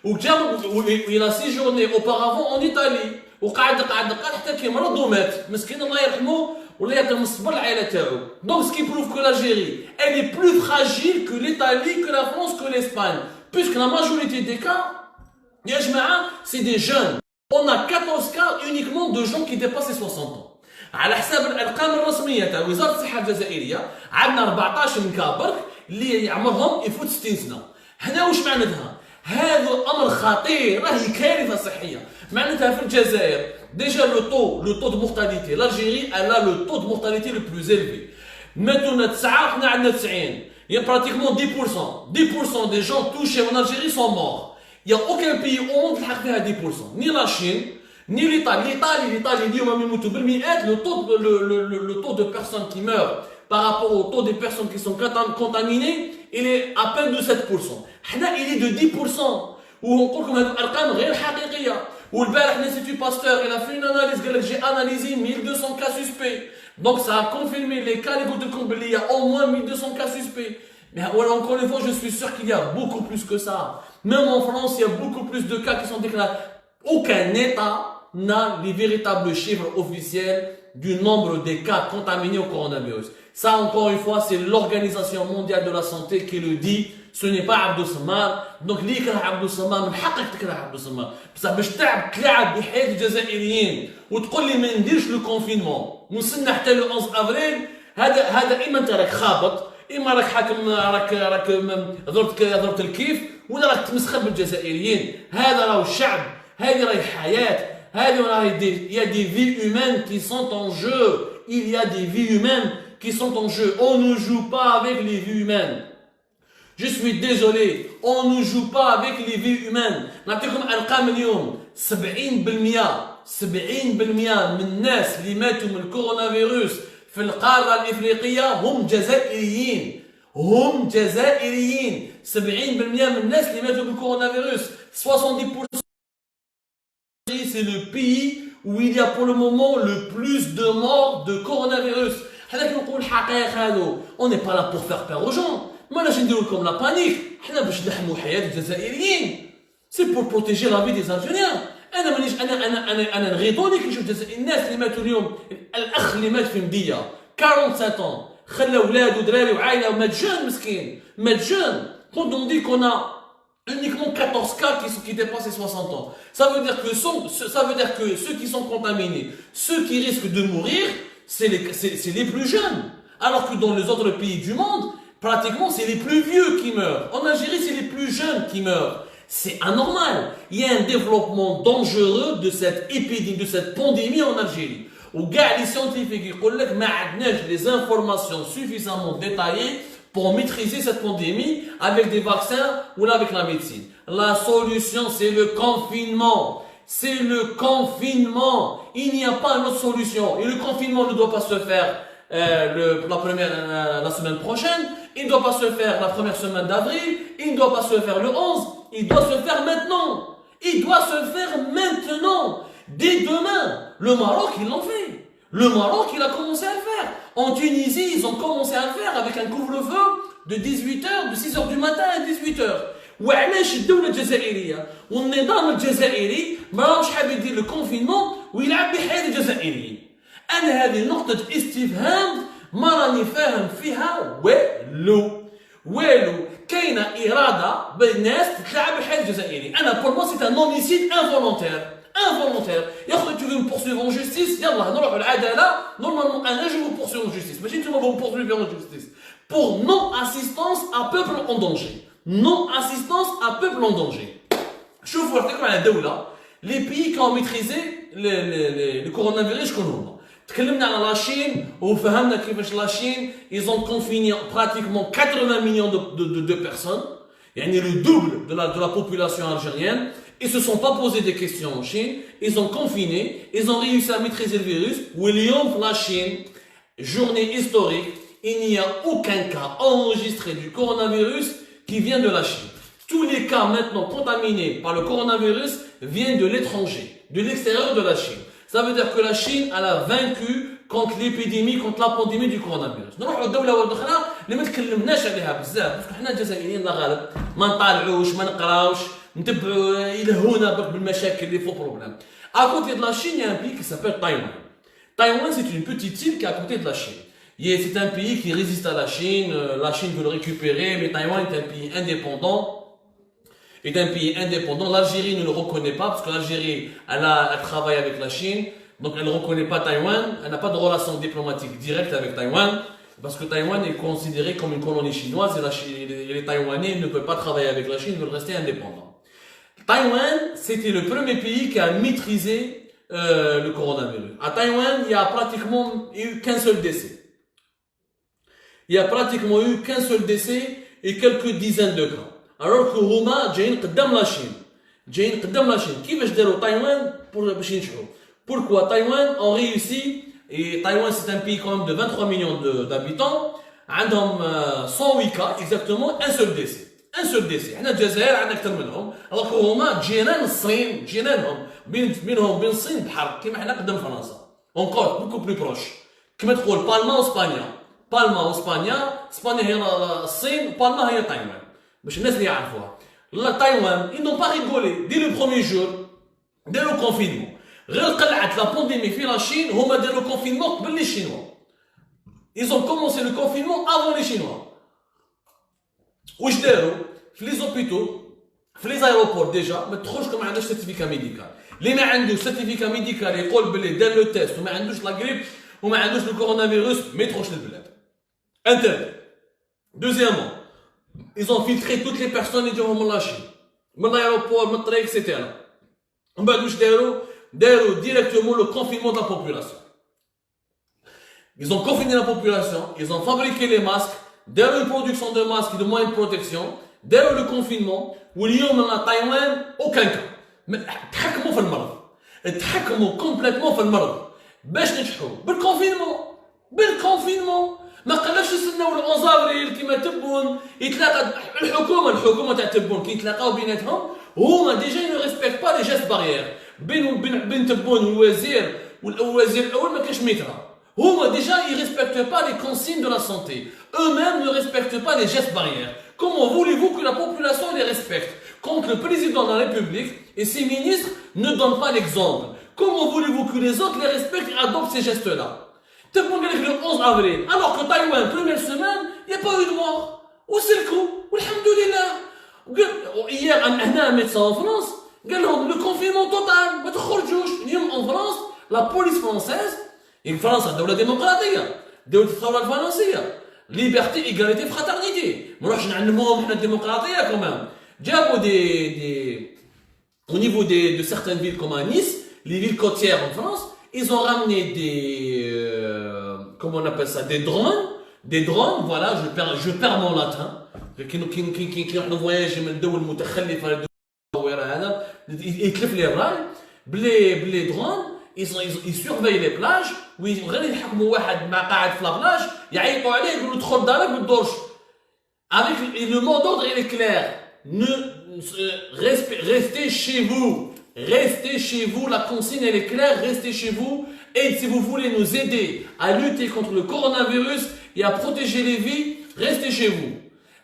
il a séjourné auparavant en Italie وقعد حتى كي مرض ومات مسكين الله يرحمه ولا يعطيهم الصبر العائله تاعو. Donc ce qui prouve que l'Algérie elle est plus fragile que l'Italie, que la France, que l'Espagne, puisque la majorité des cas يا جماعه c'est des jeunes. On a 14 cas uniquement de gens qui dépassent les 60 ans. على حساب الارقام الرسميه تاع وزاره الصحه الجزائريه عندنا 14 من كابرك اللي عمرهم يفوت 60 سنه. هنا واش معناتها؟ هذا امر خطير راهي كارثه صحيه. معناتها في الجزائر ديجا لو طو دو مورتاليتي l'Algérie elle a le taux de mortalité le plus élevé. Maintenant 9 حنا عندنا 90. Il y a pratiquement 10% des gens touchés en Algérie sont morts. Il n'y a aucun pays au monde qui a fait à 10%. Ni la Chine, ni l'Italie. L'Italie, اليوم يموتوا بالمئات. Le taux de personnes qui meurent par rapport au taux des personnes qui sont contaminées, il est à peine de 7%. حنا il est de 10%. ونقول لكم هذه الارقام غير حقيقيه. والبارح l'Institut Pasteur il a fait une analyse قال لك j'ai analysé 1200 cas suspects. Donc ça a confirmé les cas les de Comble, il y a au moins 1200 cas suspects. Mais encore une fois, je suis sûr qu'il y a beaucoup plus que ça. Même en France, il y a beaucoup plus de cas qui sont déclarés. Aucun État n'a les véritables chiffres officiels du nombre des cas contaminés au coronavirus. Ça, encore une fois, c'est l'Organisation mondiale de la santé qui le dit. Ce n'est pas Abdou Samar. Donc, اللي يكره عبدو سمار من حقك تكره عبدو سمار. بصح باش تلعب بحياة الجزائريين وتقول لي ما نديرش لو كونفينمون ونستنى حتى لو 11 افريل هذا اما انت راك خابط اما راك حاكم راك ضربت الكيف ولا راك تمسخر بالجزائريين. هذا راهو الشعب، هذه راهي حياة، هذه راهي il y a des vies humaines qui sont en jeu. Il y a des vies humaines qui sont en jeu. On ne joue pas avec les vies humaines. Je suis désolé, on ne joue pas avec les vies humaines. نعطيكم ارقام اليوم 70% من الناس اللي ماتوا من الكورونافيروس في القارة الإفريقية هم جزائريين. 70% من الناس اللي ماتوا بالكورونافيروس 70%. C'est le pays où il y a pour le moment le plus de morts de coronavirus. حنا كي نقول الحقائق هادو on n'est pas là pour faire peur aux gens. ماناش نديرو لكم لا بانيك، حنا باش نحموا حياة الجزائريين. سي بور بروتيجي لا في دي زالجيريان. انا مانيش انا نغيضوني كي نشوف الناس اللي ماتوا اليوم. الاخ اللي مات في مدية 47 خلى اولاد ودراري وعائله ومات جون مسكين مات جون. Quand on dit qu'on a uniquement 14 cas qui dépassent les 60 ans, ça veut dire que ceux qui sont contaminés, ceux qui risquent de mourir, c'est les plus jeunes. Alors que dans les autres pays du monde, pratiquement c'est les plus vieux qui meurent. En Algérie, c'est les plus jeunes qui meurent. C'est anormal. Il y a un développement dangereux de cette épidémie, de cette pandémie en Algérie. Où les scientifiques disent que nous n'avons les informations suffisamment détaillées pour maîtriser cette pandémie avec des vaccins ou avec la médecine. La solution, c'est le confinement. C'est le confinement. Il n'y a pas une autre solution. Et le confinement ne doit pas se faire la semaine prochaine. Il ne doit pas se faire la première semaine d'avril. Il ne doit pas se faire le 11. Il doit se faire maintenant. Il doit se faire maintenant. Dès demain. Le Maroc, ils l'ont fait. Le Maroc, il a commencé à le faire. En Tunisie, ils ont commencé à le faire avec un couvre-feu de 18h, de 6h du matin à 18h. وعلاش الدولة الجزائرية والنظام الجزائري ما راهوش حاب يدير الكونفينمون ويلعب بحياة الجزائريين. انا هذه نقطه استفهام ما راني فاهم فيها والو كاينه اراده بين الناس تلعب الحياه الجزائري. انا بور مو سي ان اوميسيد انفولونتير يا خويا tu veux me poursuivre en justice يلا نروحوا العداله نورمالمون انا جو vous poursuivre en justice ماشي نتوما vous poursuivre en justice pour non assistance à peuple en danger شوفوا نحكيو على دوله les pays qui ont maîtrisé le coronavirus شكون هما. تكلمنا على لاشين وفهمنا كيفاش لاشين ils ont confiné pratiquement 80 millions de personnes يعني le double de la population algérienne. Ils se sont pas posé des questions en Chine, ils ont confiné, ils ont réussi à maîtriser le virus. William, la Chine, journée historique, il n'y a aucun cas enregistré du coronavirus qui vient de la Chine. Tous les cas maintenant contaminés par le coronavirus viennent de l'étranger, de l'extérieur de la Chine. Ça veut dire que la Chine, elle a vaincu contre l'épidémie, contre la pandémie du coronavirus. نروحوا الدولة والأخرى اللي ما تكلمناش عليها بزاف، باسكو حنا الجزائريين لا غالب ما نطالعوش ما نقراوش نتبعوا يلهونا برك بالمشاكل اللي فو بروبليم. À côté de la Chine, il y a un pays qui s'appelle Taïwan. Taïwan, c'est une petite île qui est à côté de la Chine. C'est un pays qui résiste à la Chine veut le récupérer, mais Taïwan est un pays indépendant. L'Algérie ne le reconnaît pas, parce que l'Algérie, elle travaille avec la Chine, donc elle ne reconnaît pas Taïwan, elle n'a pas de relation diplomatique directe avec Taïwan, parce que Taïwan est considéré comme une colonie chinoise, et les Taïwanais ne peuvent pas travailler avec la Chine, ils veulent rester indépendants. Taïwan, c'était le premier pays qui a maîtrisé le coronavirus. À Taïwan, il n'y a pratiquement eu qu'un seul décès. Et quelques dizaines de cas. Alors que Huma, جايين قدام la Chine. كيفاش داروا تايوان باش ينجحوا؟ Pourquoi Taïwan ont réussi, et Taïwan c'est un pays quand même de 23 millions d'habitants, عندهم 108 cas, exactement un seul décès. احنا الجزائر عندنا اكثر منهم، alors que هما جيران الصين، جيرانهم بينهم وبين الصين بحر كيما حنا قدام فرنسا. encore beaucoup plus proche. كما تقول بالما واسبانيا، اسبانيا هي الصين، بالما هي تايوان. باش الناس اللي يعرفوها. لا تايوان ils n'ont pas rigolé dès le premier jour dès le confinement. غير قلعت لا بانديمي في لا شين هما داروا كونفينمون قبل لي شينوا. ils ont commencé le confinement avant les chinois. واش داروا في لي زوبيتو في لي زايروبور ديجا ما تدخلش كون ما عندوش سيرتيفيكا ميديكال. اللي ما عندوش سيرتيفيكا ميديكال يقول بلي دار لو تيست وما عندوش لا غريب وما عندوش لو كورونا ما يدخلش للبلاد. انتر. Deuxièmement, ils ont filtré toutes les personnes اللي جاوهم من لاشين من l'aéroport من الطريق اكسيتيرا. ومن بعد واش داروا directement le confinement de la population. Ils ont confiné la population, ils ont fabriqué les masques, داروا une production de masques et de moyens de protection, داروا le confinement. واليوم من تايوان aucun cas. تحكموا في المرض. تحكموا complètement في المرض. باش نجحوا بالكونفينمون. ما قالش يستناو ل 11 افريل كيما تبون يتلاقى الحكومه تاع تبون كي يتلاقاو بيناتهم هما ديجا نو ريسبكت با لي جيست بارير بين تبون والوزير الاول ما كاش ميترا هما ديجا يريسبكتو با لي كونسيغن دو لا سانتي eux-mêmes ne respectent pas les gestes barrières. Comment voulez-vous que la population les respecte quand le président de la République et ses ministres ne donnent pas l'exemple? Comment voulez-vous que les autres les respectent et adoptent ces gestes-là? تبون قال لك le 11 avril alors que Taïwan première semaine il n'y a pas eu de mort وسلكوا والحمد لله. hier هنا médecin en France قال لهم le confinement total ما تخرجوش. اليوم en France la police française فرنسا دولة ديمقراطية دولة الثورة الفرنسية liberté égalité fraternité ما نروحش نعلموهم حنا الديمقراطية كمان. جابوا des au niveau de certaines villes comme à Nice les villes côtières en France ils ont ramené comment on appelle ça, des drones, voilà, je perds mon latin. كي نروحوا فواياج من دول متخلفه لدول هذا يتلف لي الراي بلي درون ils surveillent les plages وغير يحكموا واحد مع قاعد في لا يعيطوا عليه يقولوا ادخل دارك ما تدورش. avec le mot d'ordre il est clair, restez chez vous, la consigne elle est claire, restez chez vous. Et si vous voulez nous aider à lutter contre le coronavirus et à protéger les vies, restez chez vous.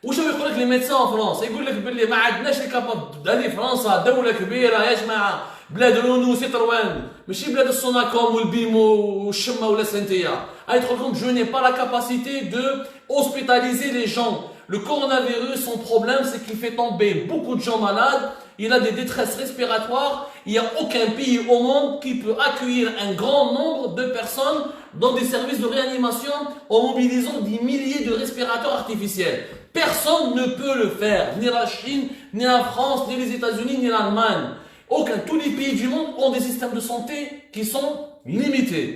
وش يقول لك les médecins en France؟ يقول لك باللي ما عندناش لي كاباب داني فرنسا دولة كبيرة يا جماعة بلاد رونو سيتروان ماشي بلاد السوناكوم والبيمو والشمه ولا سنتيا يدخل لكم جو n'ai pas la capacité de hospitaliser les gens. Le coronavirus, son problème, c'est qu'il fait tomber beaucoup de gens malades. Il a des détresses respiratoires. Il n'y a aucun pays au monde qui peut accueillir un grand nombre de personnes dans des services de réanimation en mobilisant des milliers de respirateurs artificiels. Personne ne peut le faire. Ni la Chine, ni la France, ni les États-Unis, ni l'Allemagne. Tous les pays du monde ont des systèmes de santé qui sont limités.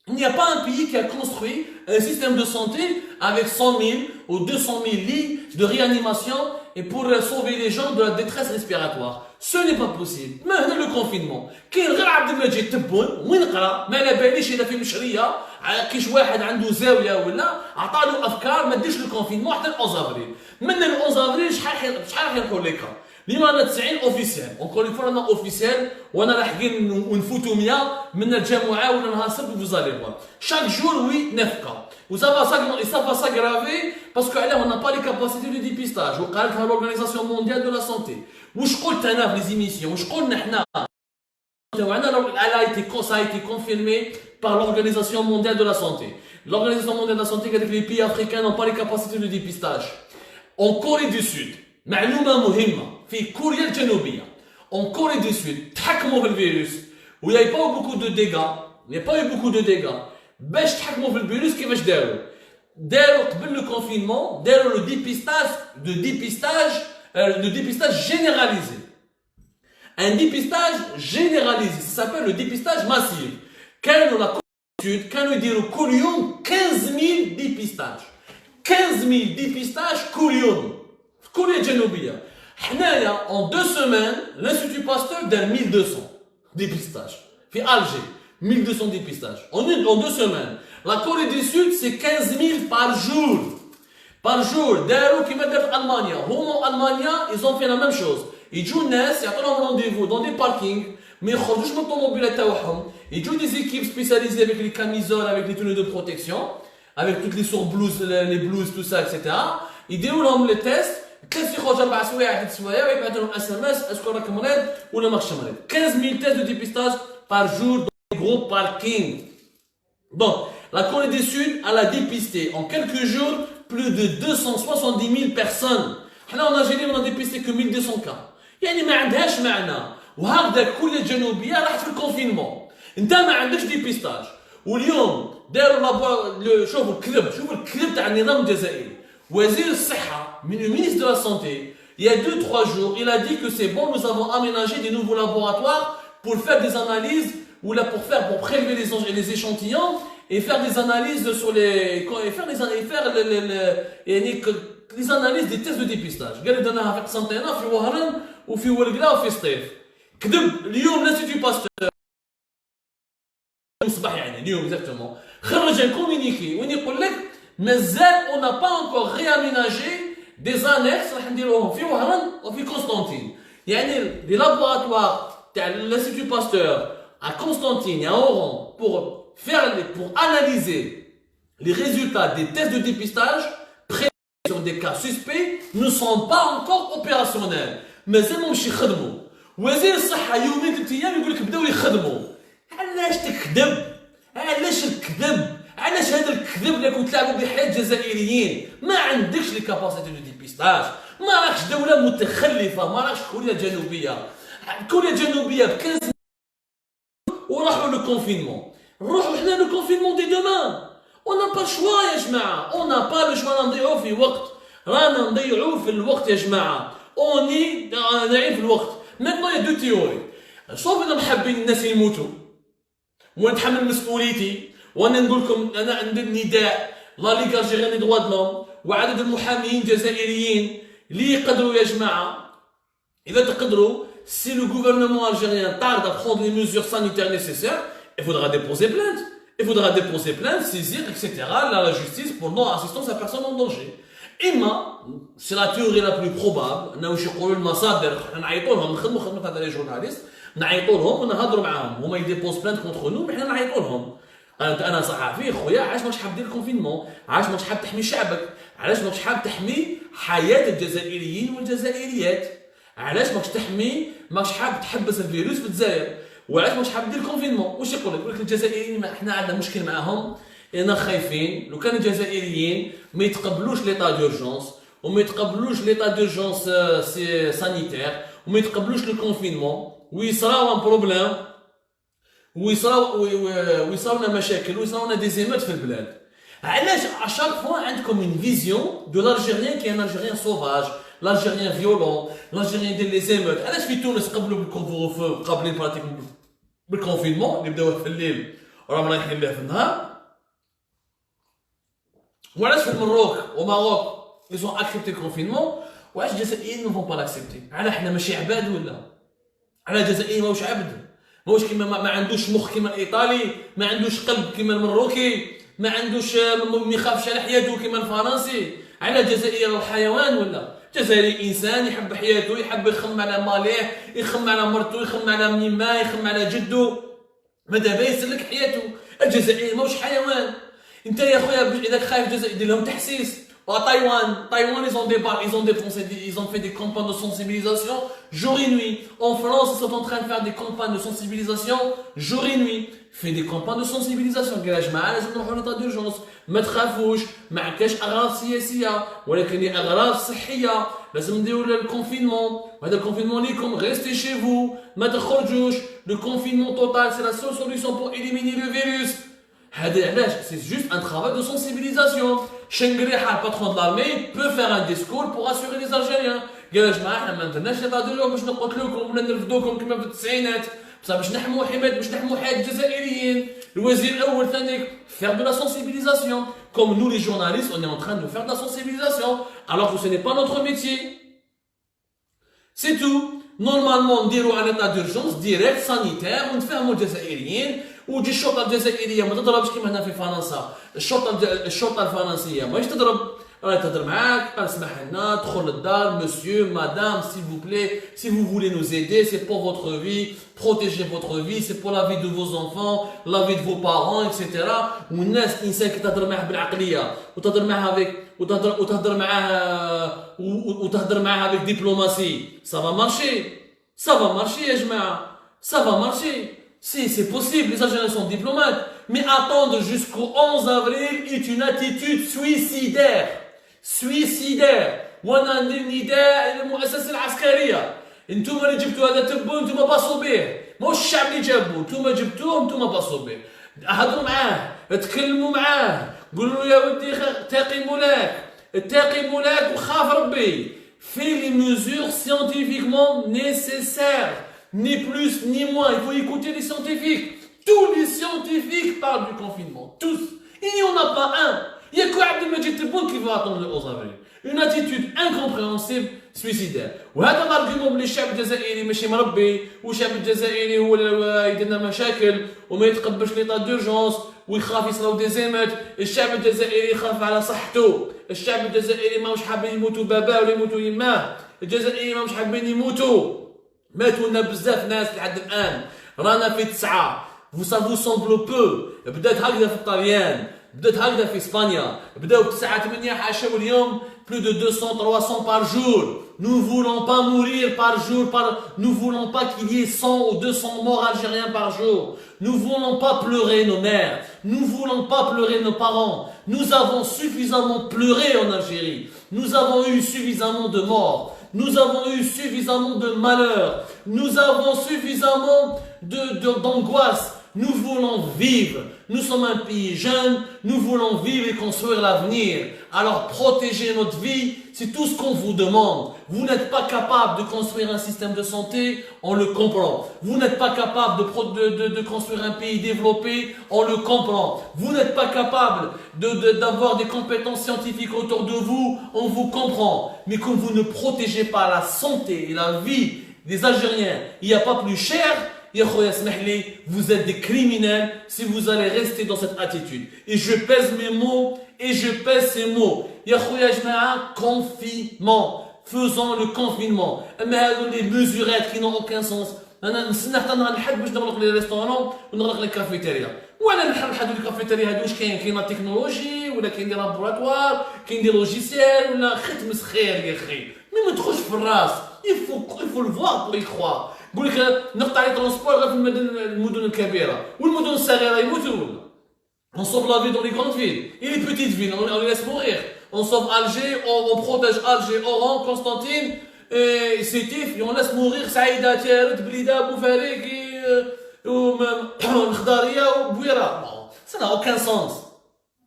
Il n'y a pas un pays qui a construit un système de santé avec 100 000 ou 200 000 lits de réanimation et pour sauver les gens de la détresse respiratoire. Ce n'est pas possible. Maintenant le confinement. كاين غير عبد المجيد تبون وين قرا ما على باليش اذا في مشريه كيش واحد عنده زاويه ولا عطاله افكار ما ديرش الكونفينمون حتى ل 11 افريل. من ال 11 افريل شحال راح يروحوا ليك؟ اليوم انا 90 اوفيسيال اونكور اون فوا رانا اوفيسيال وانا لاحقين ونفوتوا 100 من الجامعه ولا نهار السبت فوزالي فوار chaque jour oui 9 cas ça va s'aggraver parce que là on n'a pas les capacités de dépistage وقالتها l'organisation mondiale de la santé واش قلت انا في لي زيميسيون واش قلنا حنا ça a été confirmé par l'organisation mondiale de la santé. L'organisation mondiale de la santé قالت les pays africains n'ont pas les capacités de dépistage. En Corée du Sud معلومه مهمه في كوريا الجنوبيه en Corée du Sud تحكموا في الفيروس و يا با beaucoup de dégâts il n'y a pas eu beaucoup de dégâts باش تحكموا في الفيروس كيفاش داروا قبل لو كونفينمون داروا لو dépistage généralisé. Un dépistage généralisé, ça s'appelle le dépistage massif. كانوا لا كوريا كانوا يديروا كل يوم 15000 dépistages 15000 dépistages كل يوم في كوريا الجنوبيه. حنايا en 2 semaines l'Institut Pasteur دار 1200 dépistages في Alger 1200 dépistages en 2 semaines. La Corée du Sud c'est 15000 par jour داروا كيما دار في المانيا. هما المانيا ils ont fait la même chose. يجوا الناس يعطونهم رونديفو dans des parkings ما يخرجوش من الطوموبيلات تاعهم. يجوا des équipes spécialisées avec les camisoles avec les tenues de protection avec toutes les surblouses les blouses tout ça etc. يديروا لهم لي تيست التيست يخرج 4 سوايع 3 سوايع ويبعثوا لهم اس ام اس اسكو راك مريض ولا ماكش مريض. 15000 tests de dépistage par jour dans des gros parkings. Donc la Corée du Sud elle a dépisté en quelques jours plus de 270 000 personnes. حنا en Algérie on a dépisté que 1200 cas. يعني ما عندهاش معنى. وهكذا كوريا الجنوبيه راحت في الكونفينمون. انت ما عندكش ديبيستاج واليوم داروا شوفوا الكذب تاع النظام الجزائري. وزير الصحه من le ministre de la santé il y a 2-3 jours il a dit que c'est bon nous avons aménagé des nouveaux laboratoires pour faire des analyses ou là pour prélever les échantillons et faire des analyses sur les les analyses des tests de dépistage. قال لي درناها في قسنطينه في وهران وفي ولقله وفي سطيف. كذب اليوم لانستيتو باستور الصباح يعني اليوم اكزاكتومون خرج ان كومونيكي وين يقول لك مازال اون با انكور رياميناجي دي زانكس راح نديروهم في وهران وفي قسطنطين. يعني لي لابوراتوار تاع لانستيتو باستور à Constantine et à Oran pour analyser les résultats des tests de dépistage sur des cas suspects ne sont pas encore opérationnels. مازالهم مش يخدموا. وزير الصحة يومين 3 أيام يقول لك بداو يخدموا. علاش تكذب؟ علاش الكذب؟ علاش هذا الكذب اللي كنت تلعبوا بحياة الجزائريين؟ ما عندكش لي كاباسيتي دو ديبيستاج. ما راكش دولة متخلفة، ما راكش كوريا الجنوبية. كوريا الجنوبية ب 15 وراحوا لو كونفينمون. نروحوا حنا لو كونفينمون دي دومان. On n'a pas le choix يا جماعة. On n'a pas le choix. رانا نضيعوا في وقت. رانا نضيعوا في الوقت يا جماعة. نعيب في الوقت. Maintenant il y a 2 théories. صوف إذا محبين الناس يموتوا. ونتحمل مسؤوليتي. وأنا نقول لكم أنا ندير نداء لا ليغ الجيريان دي دروا دلوم وعدد المحامين الجزائريين اللي يقدروا يا جماعة. إذا تقدروا si le gouvernement algérien tarde à prendre les mesures sanitaires nécessaires, il faudra déposer plainte. Il faudra déposer plainte, saisir, etc. la justice pour non-assistance à personne en danger. إما c'est la théorie la plus probable أنه واش يقولوا المصادر نعيطوا لهم نخدموا خدمة تاع لي جورناليست نعيطوا لهم ونهضروا معاهم هما يديبوز بلانت كونتر نو حنا نعيطوا لهم. أنا صحفي خويا علاش ماكش حاب دير الكونفينمون؟ علاش ماكش حاب تحمي شعبك؟ علاش ماكش حاب تحمي حياة الجزائريين والجزائريات؟ علاش ماكش تحمي ماكش حاب تحبس الفيروس في الجزائر وعلاش ماكش حاب دير كونفينمون. واش يقول لك الجزائريين حنا عندنا مشكل معاهم لان خايفين لو كان الجزائريين ما يتقبلوش ليطا دورجونس وما يتقبلوش ليطا دورجونس سانيتير وما يتقبلوش لو كونفينمون ويصراو ان بروبليم ويصراو لنا مشاكل ويصراو لنا دي زيمات في البلاد. علاش اشاك فوا عندكم اون فيزيون دو لالجيريان كي ان الجيريان سوفاج l'Algérien violent, l'Algérien ديال لي زيموت. علاش في تونس قبلوا بالكوفو فو قابلين براتيك بالكونفينمون اللي بداوه في الليل وراهم رايحين به في النهار؟ وعلاش في المروك وماروك ils ont accepté le confinement وعلاش الجزائريين ne vont pas l'accepter؟ على حنا ماشي عباد ولا؟ على الجزائري ماهوش عبد، ماهوش كيما ما عندوش مخ كيما الايطالي، ما عندوش قلب كيما المروكي، ما عندوش ما يخافش على حياته كيما الفرنسي. على الجزائري الحيوان ولا؟ الجزائري انسان يحب حياته، يحب يخم على ماليه، يخم على مرته، يخم على ميماه، يخم على جده، ماذا باه يسلك حياته. الجزائري ماهوش حيوان. انت يا خويا اذا خايف الجزائر دير لهم تحسيس. وطايوان ils ont fait des campagnes de sensibilisation jour et nuit. En France, ils sont en train de faire des campagnes de sensibilisation jour et nuit. Fait des campagnes de sensibilisation. قال يا جماعه لازم نروحوا لطا دورجونس، ما تخافوش، ما عندكاش اغراض سياسيه ولكن هي اغراض صحيه، لازم نديروا الكونفينمون. وهذا الكونفينمون ليكم ريستي شي فو، ما تخرجوش. لو كونفينمون توتال سي لا سول سوليوشن بور éliminer le virus. هذا علاش سي جوست ان travail de sensibilisation. شنقريحه الباترون د لارمي peut faire un discours pour rassurer les Algériens. قال يا جماعه احنا ما درناش لطا دورجونس باش نقتلوكم ولا نرفدوكم كما في التسعينات، بصح باش نحموا حياة الجزائريين. الوزير الاول ثاني faire de la sensibilisation. Comme nous les journalistes, on est en train de faire de la sensibilisation alors que ce n'est pas notre métier. C'est tout. Normalement نديروا un état d'urgence direct sanitaire ونفهموا الجزائريين وتجي الشرطه الجزائريه ما تضربش كيما هنا في فرنسا. الشرطه الفرنسيه ماهيش تضرب، راهي تهضر معاك، قال اسمح لنا دخل للدار مسيو مدام s'il vous plaît si vous voulez nous aider c'est pour votre vie, protéger votre vie, c'est pour la vie de vos enfants, la vie de vos parents etc. والناس انسان كي تهضر معاه بالعقليه وتهضر معاه avec وتهضر معاه avec diplomatie ça va marcher يا جماعه ça va marcher. C'est possible, les Algériens sont diplomates, mais attendre jusqu'au 11 avril est une attitude suicidaire. وانا النداء للمؤسسه العسكريه، انتم اللي جبتوا هذا تبوا، انتم باصوا به، ماهوش الشعب اللي جابوه، انتم جبتوه، انتم باصوا به. هضروا معاه، تكلموا معاه، قولوا له يا ودي اتقي مولاك وخاف ربي. Fais les mesures scientifiquement nécessaires, ni plus ni moins. Il faut écouter les scientifiques. Tous les scientifiques parlent du confinement, tous. Il n'y en a pas un. Il y a que Abdelmajid Tebboune qui va attendre le 11 avril. Une attitude incompréhensible, suicidaire. وهذا الارغيومون بلي الشعب الجزائري ماشي مربي والشعب الجزائري هو اللي يدير لنا مشاكل وما يتقبلش ليطا دورجونس ويخاف يصراو دي زيمات. الشعب الجزائري يخاف على صحته، الشعب الجزائري ماهوش حابين يموتوا باباه ولا يموتوا يماه، الجزائريين ماهوش حابين يموتوا. ماتوا لنا بزاف ناس لحد الان، رانا في 9. ça vous semble peu. بدات هكذا في الطليان، بدات هكذا في اسبانيا، بداو ب 9 8 حاشاو اليوم plus de 200 300 par jour. Nous voulons pas mourir par jour, nous voulons pas qu'il y ait 100 ou 200 morts algériens par jour. Nous voulons pas pleurer nos mères, nous voulons pas pleurer nos parents. Nous avons suffisamment pleuré en Algérie. Nous avons eu suffisamment de morts. Nous avons eu suffisamment de malheurs. Nous avons suffisamment d'angoisse. Nous voulons vivre. Nous sommes un pays jeune. Nous voulons vivre et construire l'avenir. Alors protégez notre vie. C'est tout ce qu'on vous demande. Vous n'êtes pas capable de construire un système de santé, on le comprend. Vous n'êtes pas capable de construire un pays développé, on le comprend. Vous n'êtes pas capable d'avoir des compétences scientifiques autour de vous, on vous comprend. Mais comme vous ne protégez pas la santé et la vie des Algériens, il n'y a pas plus cher. يا خويا اسمح لي, vous êtes des criminels si vous allez rester dans cette attitude. Et je pèse mes mots et je pèse ces mots. يا خويا جماعة, confinement. Faisons le confinement. أما هذو les mesurettes qui n'ont aucun sens. أنا نستنى حتى نهار الحد باش نغلق لي ريستورون ونغلق لي كافيتيريا. ولا نحل هذو الكافيتيريا هذو واش كاين لا تكنولوجي ولا كاين دي لابوراتوار كاين دي لوجيسيال ولا ختم خير يا اخي. مي ما تدخلش في الراس il faut le voir pour y croire. يقول لك نقطع لي ترونسبور غير في المدن الكبيره والمدن الصغيره يموتوا ولا. On sauve la vie dans les grandes villes et les petites villes, on les laisse mourir. On sauve Alger, on protège Alger, Oran, Constantine, et Sétif, et on laisse mourir Saïda, Tiaret, Blida, Boufarek, Khdaria ou Bouira. Bon, ça n'a aucun sens.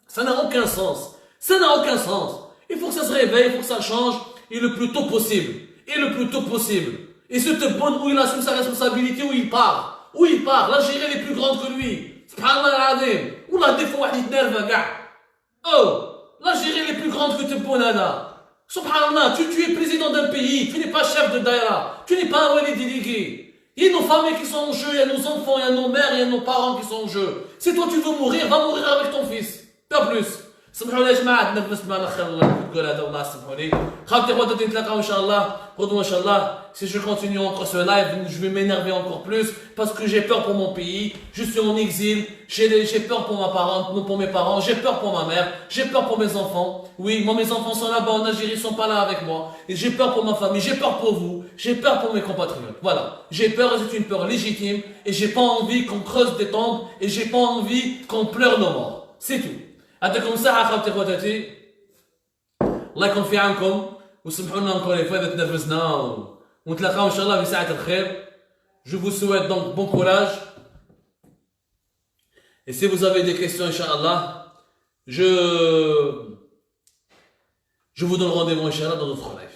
Ça n'a aucun sens. Ça n'a aucun sens. Il faut que ça se réveille, il faut que ça change, et le plus tôt possible. Et le plus tôt possible. Et ce bonne où il assume sa responsabilité, où il part. Où il part. L'Algérie elle est plus grande que lui. Subhanallah al-Azim. Ou la des fois, il t'énerve, gars. Oh, l'Algérie elle est plus grande que Temponada. Subhanallah, tu es président d'un pays, tu n'es pas chef de daïra, tu n'es pas un wali délégué. Il y a nos familles qui sont en jeu, il y a nos enfants, il y a nos mères, il y a nos parents qui sont en jeu. Si toi tu veux mourir, va mourir avec ton fils. Pas plus. سمحوا لي يا جماعه تنفس مع الاخر الكول هذا والله سمحوا لي خاوتي غدا نتلاقاو ان شاء الله غدوه ان شاء الله si je continue encore ce live je vais m'énerver encore plus parce que j'ai peur pour mon pays je suis en exil j'ai peur pour mes parents j'ai peur pour ma mère j'ai peur pour mes enfants oui moi mes enfants sont là-bas en Algérie ils sont pas là avec moi et j'ai peur pour ma famille j'ai peur pour vous j'ai peur pour mes compatriotes voilà j'ai peur et c'est une peur légitime et j'ai pas envie qu'on creuse des tombes et j'ai pas envie qu'on pleure nos morts c'est tout عندكم ساعة خوتي خواتاتي الله يكون في عونكم وسمحوا لنا encore une fois إذا تنرفزنا ونتلاقاو إن شاء الله في ساعة الخير. Je vous souhaite donc bon courage et si vous avez des questions Inch'Allah je vous donne rendez-vous Inch'Allah dans notre live.